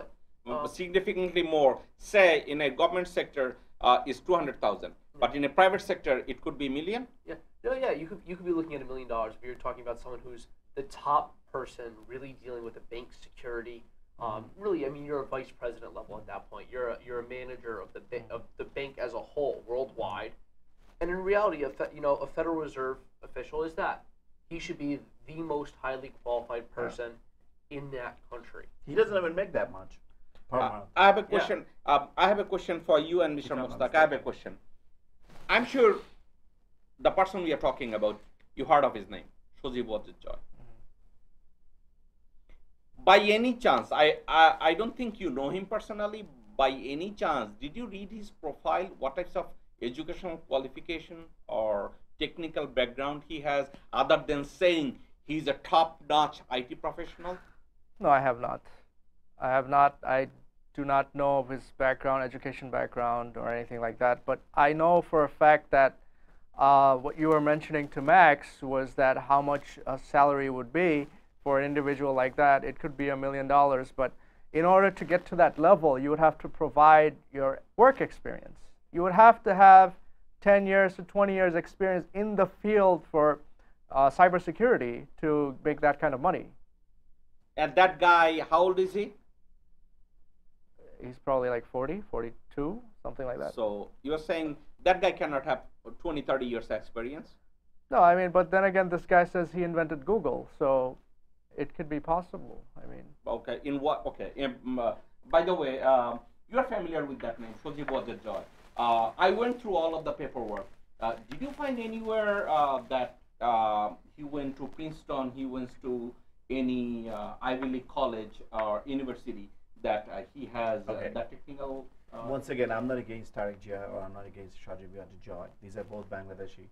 S1: Significantly more. Say in a government sector is 200,000, but in a private sector it could be $1 million.
S2: Yeah. No. Yeah. You could be looking at $1 million if you're talking about someone who's the top person really dealing with the bank security. Really, I mean, you're a vice president level at that point. You're a manager of the bank as a whole worldwide. And in reality, a Federal Reserve official is that. He should be the most highly qualified person in that country.
S4: He doesn't even make that much per month.
S1: I have a question. I have a question for you and Mr. Mostak. I have a question. I'm sure the person we are talking about, you heard of his name, Sajeeb Ahmed. By any chance, I don't think you know him personally. By any chance, did you read his profile? What types of educational qualification or technical background he has, other than saying he's a top-notch IT professional?
S3: No, I have not. I have not. I do not know of his background, education background, or anything like that. But I know for a fact that what you were mentioning to Max was that how much a salary would be for an individual like that. It could be $1 million, but in order to get to that level, you would have to provide your work experience. You would have to have 10 years to 20 years experience in the field for cybersecurity to make that kind of money.
S1: And that guy, how old is he?
S3: He's probably like 40, 42, something like that.
S1: So you're saying that guy cannot have 20, 30 years experience?
S3: No, I mean, but then again, this guy says he invented Google, so it could be possible. I mean.
S1: Okay. In what? Okay. By the way, you're familiar with that name, Sajeeb Ahmed. I went through all of the paperwork. Did you find anywhere that he went to Princeton, he went to any Ivy League college or university that he has that technical?
S4: Once again, I'm not against Tariq Jia or I'm not against Sajeeb Ahmed. These are both Bangladeshi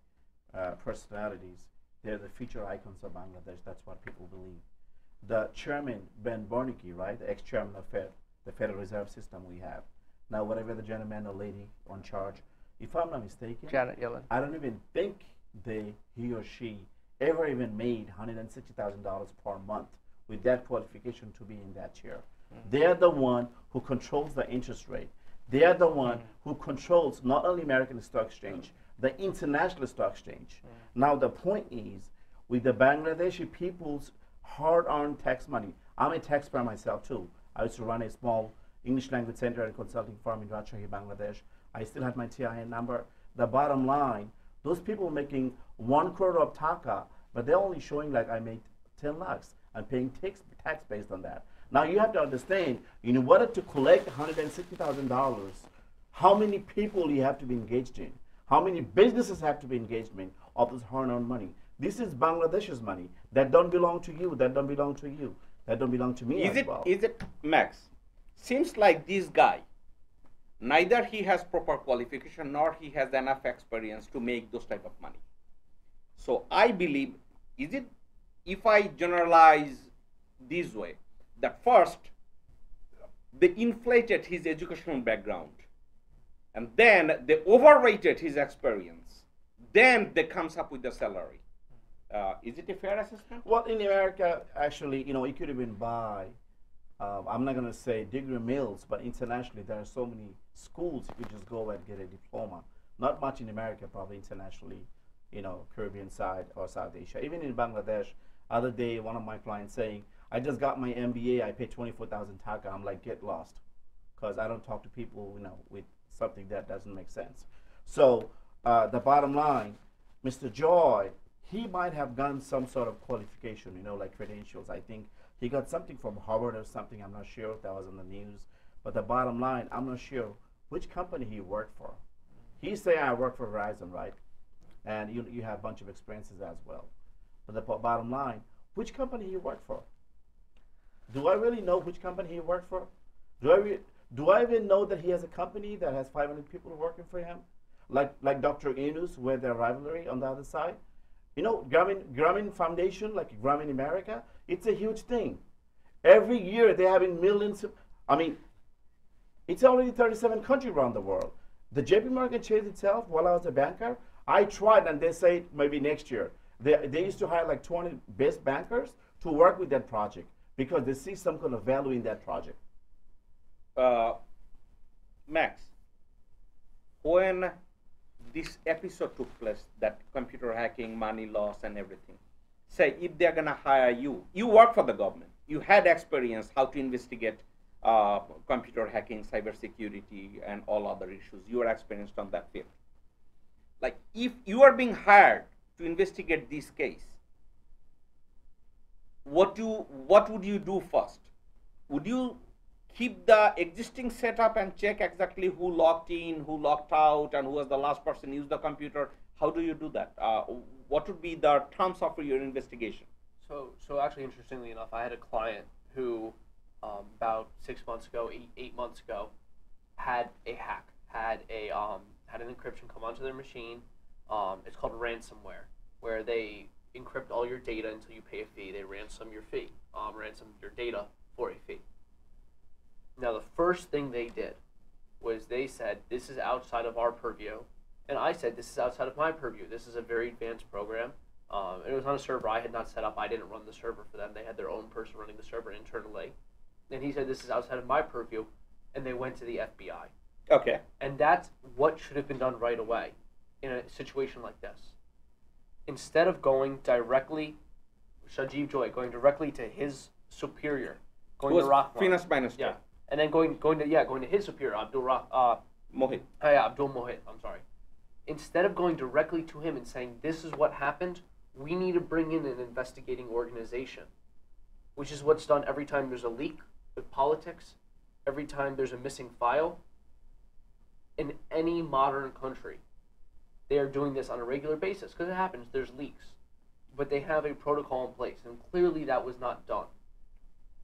S4: personalities. They're the future icons of Bangladesh. That's what people believe. The chairman, Ben Bernanke, right, the ex-chairman of Fed, the Federal Reserve System we have. Now, whatever the gentleman or lady on charge, if I'm not mistaken,
S3: Janet Yellen.
S4: I don't even think he or she ever even made $160,000 per month with that qualification to be in that chair. They're the one who controls the interest rate. They are the one who controls not only American Stock Exchange, the international stock exchange. Now the point is, with the Bangladeshi people's hard-earned tax money, I'm a taxpayer myself too. I used to run a small English language center and consulting firm in Rajshahi, Bangladesh. I still had my TIN number. The bottom line, those people making 1 crore of taka, but they're only showing like I made 10 lakhs. I'm paying tax based on that. Now you have to understand, in order to collect $160,000, how many people you have to be engaged in, how many businesses have to be engaged in of this hard-earned money. This is Bangladesh's money that don't belong to you, that don't belong to you, that don't belong to me as well.
S1: Is it, Max? Seems like this guy, neither he has proper qualification nor he has enough experience to make those type of money. So I believe, if I generalize this way, that first, they inflated his educational background, and then they overrated his experience. Then they comes up with the salary. Is it a fair assessment?
S4: Well, in America, actually, you could even buy, I'm not going to say degree mills, but internationally, there are so many schools you could just go and get a diploma. Not much in America, probably internationally, Caribbean side or South Asia. Even in Bangladesh, other day, one of my clients saying, I just got my MBA, I paid 24,000 taka. I'm like, get lost, because I don't talk to people, with something that doesn't make sense. So the bottom line, Mr. Joy, he might have done some sort of qualification, like credentials. I think he got something from Harvard or something. I'm not sure if that was in the news. But the bottom line, I'm not sure which company he worked for. He say I work for Verizon, right? And you have a bunch of experiences as well. But the bottom line, which company he worked for? Do I really know which company he worked for? Do I even know that he has a company that has 500 people working for him? Like Dr. Inus, where their rivalry on the other side? Grameen Foundation, like Grameen America, it's a huge thing. Every year they're having millions of, it's already 37 countries around the world. The JP Morgan Chase itself, while I was a banker, I tried, and they say maybe next year. They used to hire like 20 best bankers to work with that project because they see some kind of value in that project.
S1: Max, when this episode took place, that computer hacking, money loss, and everything, say if they're gonna hire you, you work for the government, you had experience how to investigate computer hacking, cybersecurity, and all other issues. You are experienced on that field. Like if you are being hired to investigate this case, what would you do first? Would you keep the existing setup and check exactly who logged in, who logged out, and who was the last person who used the computer? How do you do that? What would be the terms of your investigation?
S2: So actually, interestingly enough, I had a client who about 6 months ago, eight months ago, had a hack, had an encryption come onto their machine. It's called ransomware, where they encrypt all your data until you pay a fee. They ransom your fee, ransom your data for a fee. Now, the first thing they did was they said, this is outside of our purview. And I said, this is outside of my purview. This is a very advanced program. It was on a server I had not set up. I didn't run the server for them. They had their own person running the server internally. And he said, this is outside of my purview. And they went to the FBI.
S1: Okay.
S2: And that's what should have been done right away in a situation like this. Instead of going directly, Sajeeb Joy, going directly to his superior, going to Rahman.
S1: Finance Minister.
S2: Yeah. And then going to his superior,
S1: Mohit.
S2: Abdul Mohit, I'm sorry. Instead of going directly to him and saying, this is what happened, we need to bring in an investigating organization, which is what's done every time there's a leak with politics, every time there's a missing file. In any modern country, they are doing this on a regular basis because it happens, there's leaks. But they have a protocol in place, and clearly that was not done.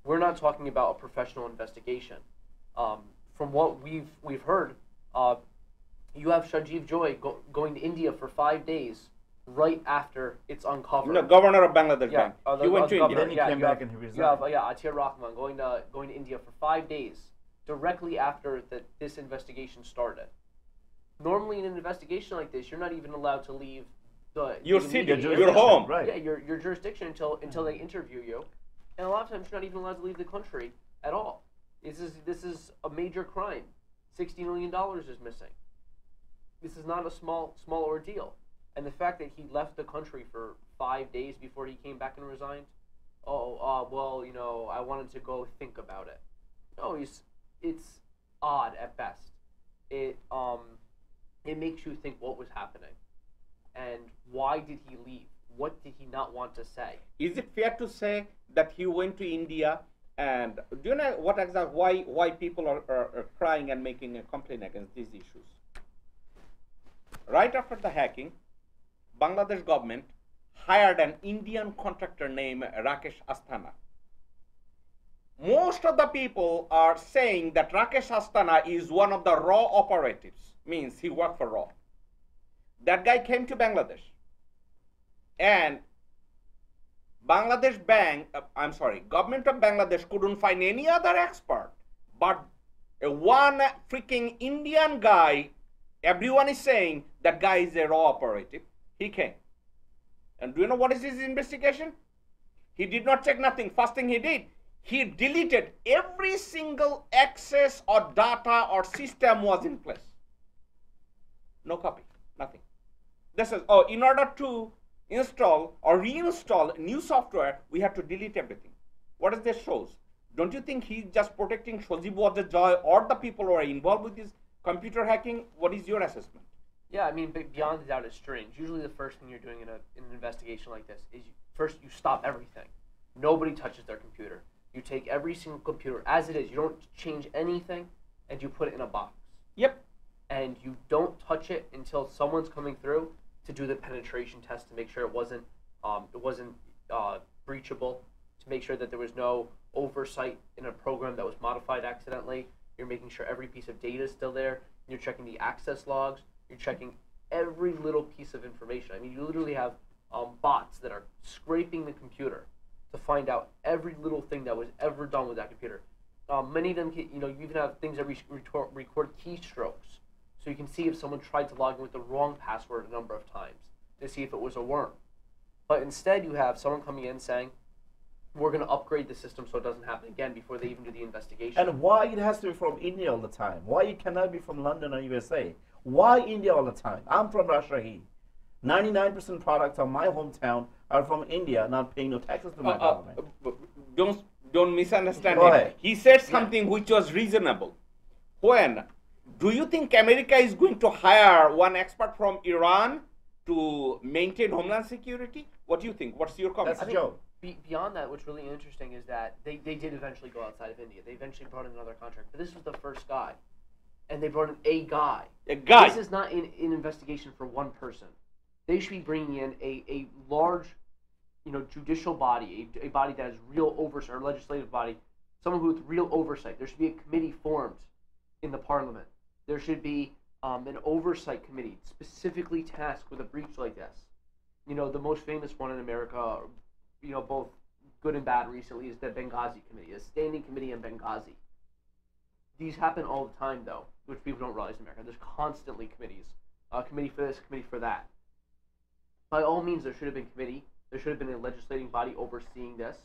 S2: We're not talking about a professional investigation. From what we've heard, you have Sajeeb Joy going to India for 5 days right after it's uncovered.
S1: No, governor of Bangladesh Bank. He went to India.
S4: Then he came back and he resigned.
S2: You have Atiyar Rahman going to India for 5 days directly after this investigation started. Normally, in an investigation like this, you're not even allowed to leave
S1: your
S2: the
S1: city,
S2: immediate
S1: your
S2: area.
S1: home.
S4: Right.
S2: Yeah, your jurisdiction until they interview you, and a lot of times you're not even allowed to leave the country at all. This is a major crime. $60 million is missing. This is not a small ordeal. And the fact that he left the country for 5 days before he came back and resigned, well, I wanted to go think about it. No, it's odd at best. It makes you think what was happening, and why did he leave? What did he not want to say?
S1: Is it fair to say that he went to India? And do you know what exactly why people are crying and making a complaint against these issues? Right after the hacking, Bangladesh government hired an Indian contractor named Rakesh Asthana. Most of the people are saying that Rakesh Asthana is one of the raw operatives, means he worked for raw. That guy came to Bangladesh, and government of Bangladesh couldn't find any other expert, but one freaking Indian guy, everyone is saying that guy is a raw operative. He came. And do you know what is his investigation? He did not check nothing. First thing he did, he deleted every single access or data or system was in place. No copy, nothing. This is, in order to install or reinstall new software, we have to delete everything. What does this shows? Don't you think he's just protecting Sajeeb Joy or the people who are involved with this computer hacking? What is your assessment?
S2: Yeah, I mean, beyond the doubt, it's strange. Usually the first thing you're doing in an investigation like this is first you stop everything. Nobody touches their computer. You take every single computer as it is. You don't change anything, and you put it in a box.
S1: Yep.
S2: And you don't touch it until someone's coming through to do the penetration test to make sure it wasn't breachable, to make sure that there was no oversight in a program that was modified accidentally. You're making sure every piece of data is still there. You're checking the access logs. You're checking every little piece of information. I mean, you literally have bots that are scraping the computer to find out every little thing that was ever done with that computer. Many of them, you even have things that record keystrokes. So you can see if someone tried to log in with the wrong password a number of times to see if it was a worm. But instead you have someone coming in saying, we're going to upgrade the system so it doesn't happen again before they even do the investigation.
S4: And why it has to be from India all the time? Why it cannot be from London or USA? Why India all the time? I'm from Rajshahi. 99% products of my hometown are from India, not paying no taxes to my government.
S1: Don't misunderstand
S4: Go
S1: him.
S4: ahead.
S1: He said something which was reasonable. When do you think America is going to hire one expert from Iran to maintain homeland security? What do you think? What's your comment?
S4: That's a joke.
S2: Beyond that, what's really interesting is that they did eventually go outside of India. They eventually brought in another contract. But this was the first guy. And they brought in a guy.
S1: A guy.
S2: This is not an investigation for one person. they should be bringing in a large, judicial body, a body that has real oversight, or legislative body, someone who with real oversight. There should be a committee formed in the parliament. There should be an oversight committee specifically tasked with a breach like this. The most famous one in America, both good and bad recently, is the Benghazi committee, a standing committee on Benghazi. These happen all the time, though, which people don't realize in America. There's constantly committees, committee for this, committee for that. By all means, there should have been committee. There should have been a legislating body overseeing this.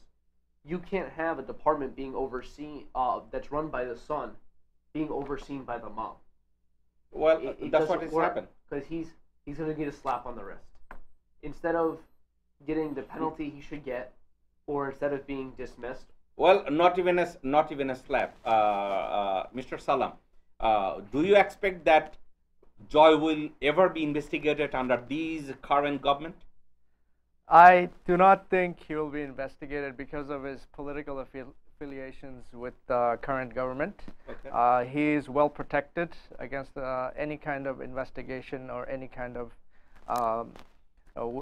S2: You can't have a department being overseen that's run by the son being overseen by the mom.
S1: Well, that's what has happened.
S2: Because he's going to get a slap on the wrist. Instead of getting the penalty he should get, or instead of being dismissed.
S1: Well, not even a slap. Mr. Salam, do you expect that Joy will ever be investigated under these current government?
S3: I do not think he will be investigated because of his political affiliations with the current government.
S1: Okay.
S3: He is well protected against any kind of investigation or any kind of,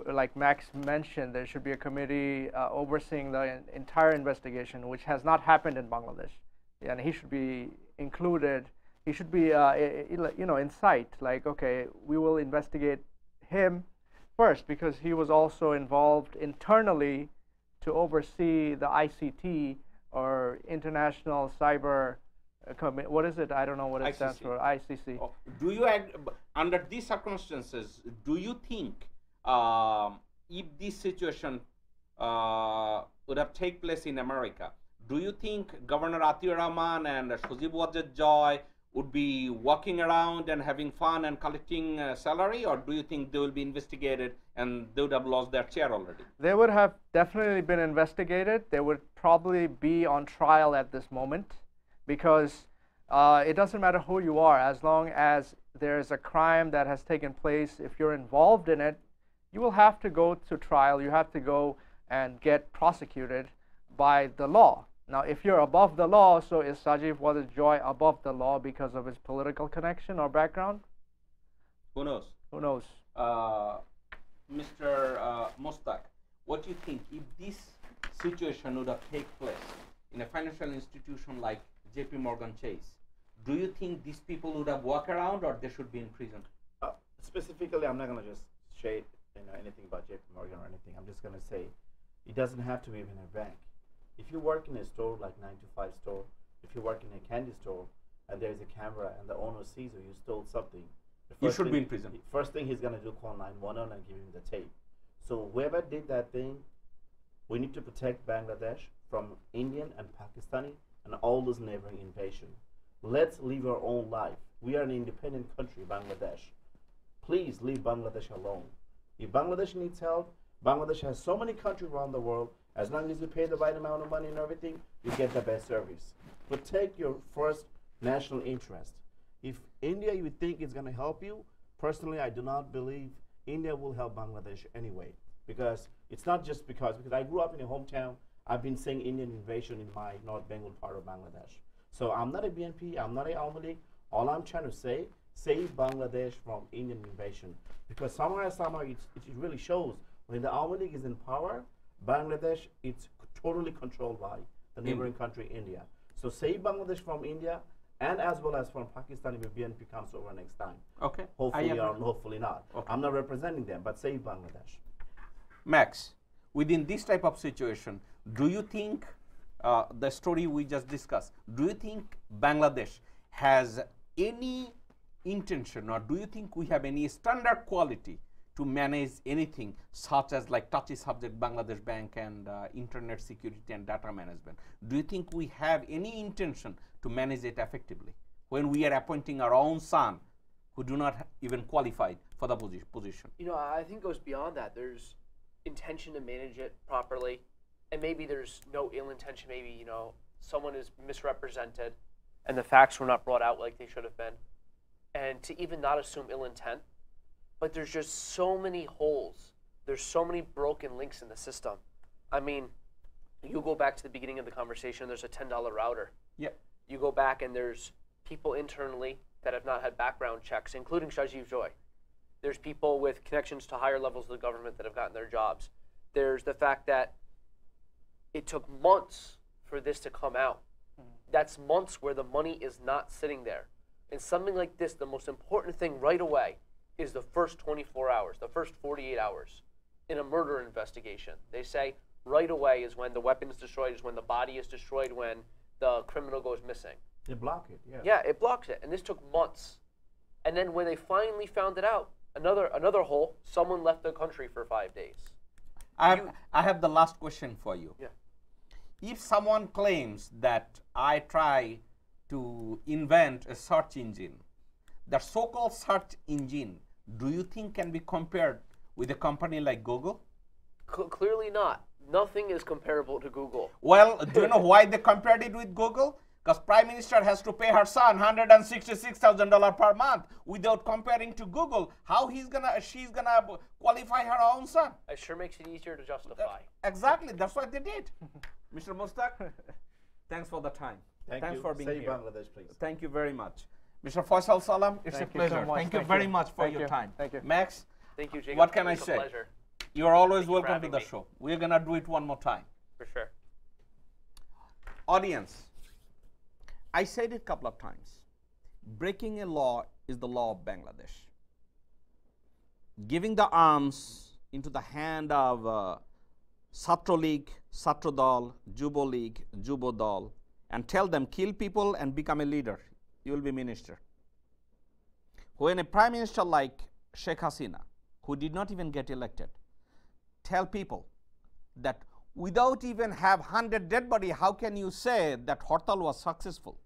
S3: like Max mentioned, there should be a committee overseeing the entire investigation, which has not happened in Bangladesh. And he should be included. He should be, in sight. Like, okay, we will investigate him first because he was also involved internally to oversee the ICT, or International Cyber, what is it? I don't know what it stands for. ICC.
S1: Oh, do you, under these circumstances, do you think if this situation would have taken place in America, do you think Governor Atiur Rahman and Sajeeb Ahmed Joy would be walking around and having fun and collecting salary, or do you think they will be investigated and they would have lost their chair already?
S3: They would have definitely been investigated. They would probably be on trial at this moment, because it doesn't matter who you are, as long as there's a crime that has taken place. If you're involved in it, you will have to go to trial. You have to go and get prosecuted by the law. Now, if you're above the law, so is Sajeeb Ahmed Joy above the law because of his political connection or background?
S1: Who knows?
S3: Who knows?
S1: Mr. Mostak, what do you think if this situation would have taken place in a financial institution like JP Morgan Chase? Do you think these people would have walked around, or they should be in prison?
S4: Specifically, I'm not going to just shade anything about JP Morgan or anything. I'm just going to say it doesn't have to be even a bank. If you work in a store like 9-to-5 store, if you work in a candy store and there's a camera and the owner sees you stole something,
S1: you should be in prison.
S4: First thing he's going to do, call 911 and give him the tape. So whoever did that thing, we need to protect Bangladesh from Indian and Pakistani and all those neighboring invasion. Let's live our own life. We are an independent country, Bangladesh. Please leave Bangladesh alone. If Bangladesh needs help, Bangladesh has so many countries around the world. As long as you pay the right amount of money and everything, you get the best service. Protect your first national interest. If India, you think, is going to help you, personally, I do not believe India will help Bangladesh anyway. Because it's not just because I grew up in a hometown, I've been seeing Indian invasion in my North Bengal part of Bangladesh. So I'm not a BNP, I'm not a Awami League. All I'm trying to say, save Bangladesh from Indian invasion. Because somehow it really shows when the Awami League is in power, Bangladesh, it's totally controlled by the neighboring country, India. So save Bangladesh from India, and as well as from Pakistan if BNP comes over next time.
S1: Okay.
S4: Hopefully or hopefully not.
S1: Okay.
S4: I'm not representing them, but save Bangladesh.
S1: Max, within this type of situation, do you think the story we just discussed, do you think Bangladesh has any intention, or do you think we have any standard quality to manage anything such as like touchy subject Bangladesh Bank and internet security and data management? Do you think we have any intention to manage it effectively when we are appointing our own son who do not even qualify for the position?
S2: I think it goes beyond that. There's intention to manage it properly, and maybe there's no ill intention. Maybe, someone is misrepresented and the facts were not brought out like they should have been. And to even not assume ill intent, but there's just so many holes. There's so many broken links in the system. I mean, you go back to the beginning of the conversation, there's a $10 router.
S1: Yep.
S2: You go back and there's people internally that have not had background checks, including Sajeeb Joy. There's people with connections to higher levels of the government that have gotten their jobs. There's the fact that it took months for this to come out. That's months where the money is not sitting there. And something like this, the most important thing right away is the first 24 hours, the first 48 hours in a murder investigation. They say right away is when the weapon is destroyed, is when the body is destroyed, when the criminal goes missing.
S4: They block it, yeah.
S2: Yeah, it blocks it. And this took months. And then when they finally found it out, another hole, someone left the country for 5 days.
S1: I have the last question for you.
S2: Yeah.
S1: If someone claims that I try to invent a search engine, the so-called search engine, do you think can be compared with a company like Google?
S2: Clearly not. Nothing is comparable to Google.
S1: Well, do you know why they compared it with Google? Because Prime Minister has to pay her son $166,000 per month without comparing to Google. How she's gonna qualify her own son?
S2: It sure makes it easier to justify.
S1: Exactly, that's what they did. Mr. Mostak, thanks for the time. Thanks for being
S4: Save
S1: here.
S4: Bangladesh, please.
S1: Thank you very much. Mr. Faisal, Salam, it's
S3: Thank
S1: a
S3: you so
S1: pleasure.
S3: much.
S1: Thank you
S3: Thank
S1: very
S3: you.
S1: much for
S3: Thank
S1: your
S3: you.
S1: time.
S3: Thank you.
S1: Max,
S2: Thank you, Jacob.
S1: what can I
S2: It's a
S1: say?
S2: pleasure.
S1: You're always
S2: Thank you for
S1: welcome to
S2: having
S1: the
S2: me.
S1: show. We're going to do it one more time.
S2: For sure.
S1: Audience, I said it a couple of times. Breaking a law is the law of Bangladesh. Giving the arms into the hand of Chhatra League, Chhatra Dal, Jubo League, Jubo Dal, and tell them kill people and become a leader. You will be minister. When a prime minister like Sheikh Hasina, who did not even get elected, tell people that without even have 100 dead body, how can you say that Hartal was successful?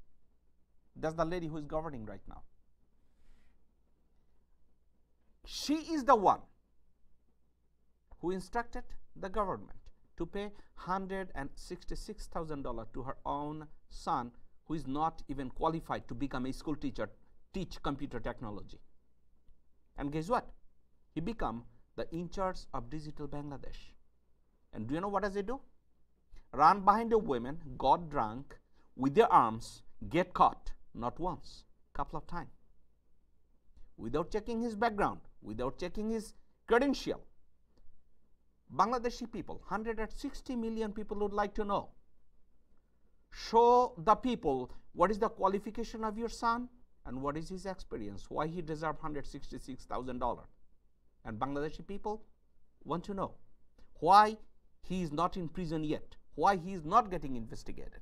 S1: That's the lady who is governing right now. She is the one who instructed the government to pay $166,000 to her own son, who is not even qualified to become a school teacher, teach computer technology. And guess what? He become the in charge of digital Bangladesh. And do you know what does he do? Run behind a woman, got drunk, with their arms, get caught, not once, couple of times. Without checking his background, without checking his credential. Bangladeshi people, 160 million people would like to know. Show the people what is the qualification of your son and what is his experience, why he deserves $166,000. And Bangladeshi people want to know why he is not in prison yet, why he is not getting investigated,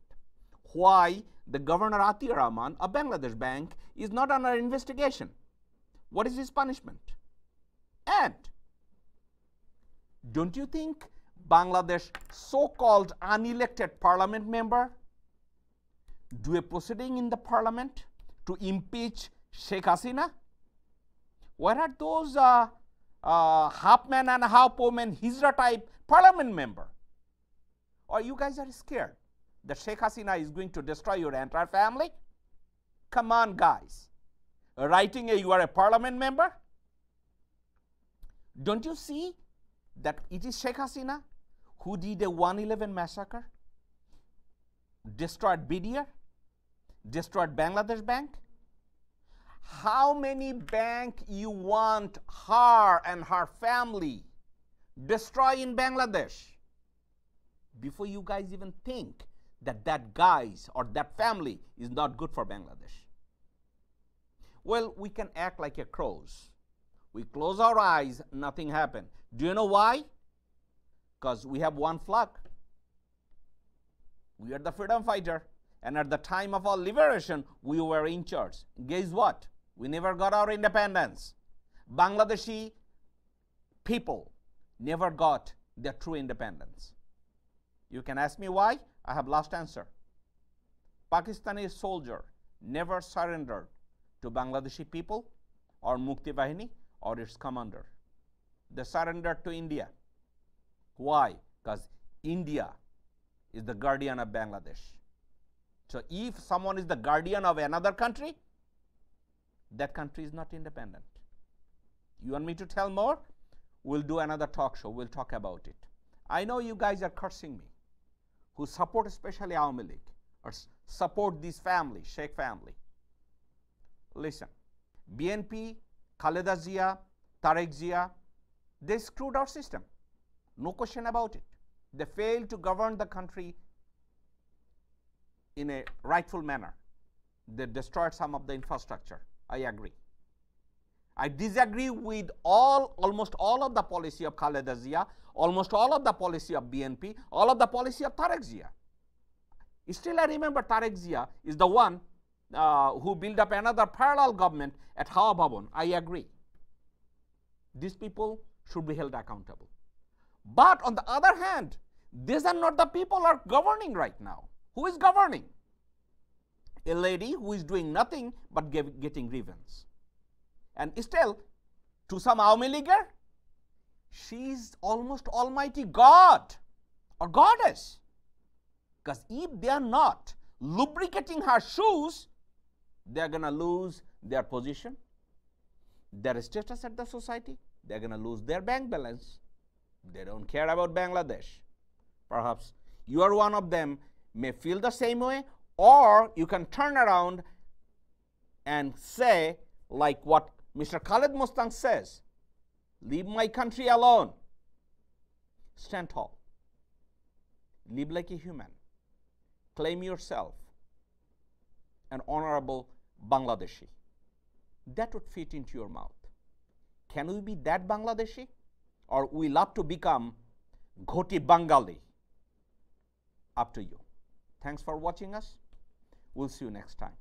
S1: why the Governor Atiur Rahman of Bangladesh Bank is not under investigation. What is his punishment? And don't you think Bangladesh so-called unelected parliament member do a proceeding in the parliament to impeach Sheikh Hasina? Where are those half man and half woman Hijra type parliament member? Or you guys are scared that Sheikh Hasina is going to destroy your entire family? Come on, guys. Writing you are a parliament member? Don't you see that it is Sheikh Hasina who did a 111 massacre, destroyed BDR, destroyed Bangladesh Bank? How many bank you want her and her family destroy in Bangladesh before you guys even think that that guys or that family is not good for Bangladesh? Well, we can act like a crows. We close our eyes, nothing happened. Do you know why? Because we have one flag. We are the freedom fighter. And at the time of our liberation, we were in charge. Guess what? We never got our independence. Bangladeshi people never got their true independence. You can ask me why? I have last answer. Pakistani soldier never surrendered to Bangladeshi people or Mukti Bahini or its commander. They surrendered to India. Why? Because India is the guardian of Bangladesh. So if someone is the guardian of another country, that country is not independent. You want me to tell more? We'll do another talk show. We'll talk about it. I know you guys are cursing me, who support especially Awami League or support this family, Sheikh family. Listen, BNP, Khaleda Zia, Tariq Zia, they screwed our system. No question about it. They failed to govern the country in a rightful manner. They destroyed some of the infrastructure. I agree. I disagree with almost all of the policy of Khalid Zia, almost all of the policy of BNP, all of the policy of Tariq Zia. Still, I remember Tariq Zia is the one who built up another parallel government at Hawa Bhavan. I agree. These people should be held accountable. But on the other hand, these are not the people who are governing right now. Who is governing? A lady who is doing nothing but getting grievance. And still, to some Awami Leaguer, she is almost almighty God or goddess. Because if they are not lubricating her shoes, they are going to lose their position, their status at the society, they are going to lose their bank balance. They don't care about Bangladesh. Perhaps you are one of them, may feel the same way, or you can turn around and say, like what Mr. Khalid Mostak says, leave my country alone. Stand tall. Live like a human. Claim yourself an honorable Bangladeshi. That would fit into your mouth. Can we be that Bangladeshi? Or we love to become Ghoti Bengali? Up to you. Thanks for watching us. We'll see you next time.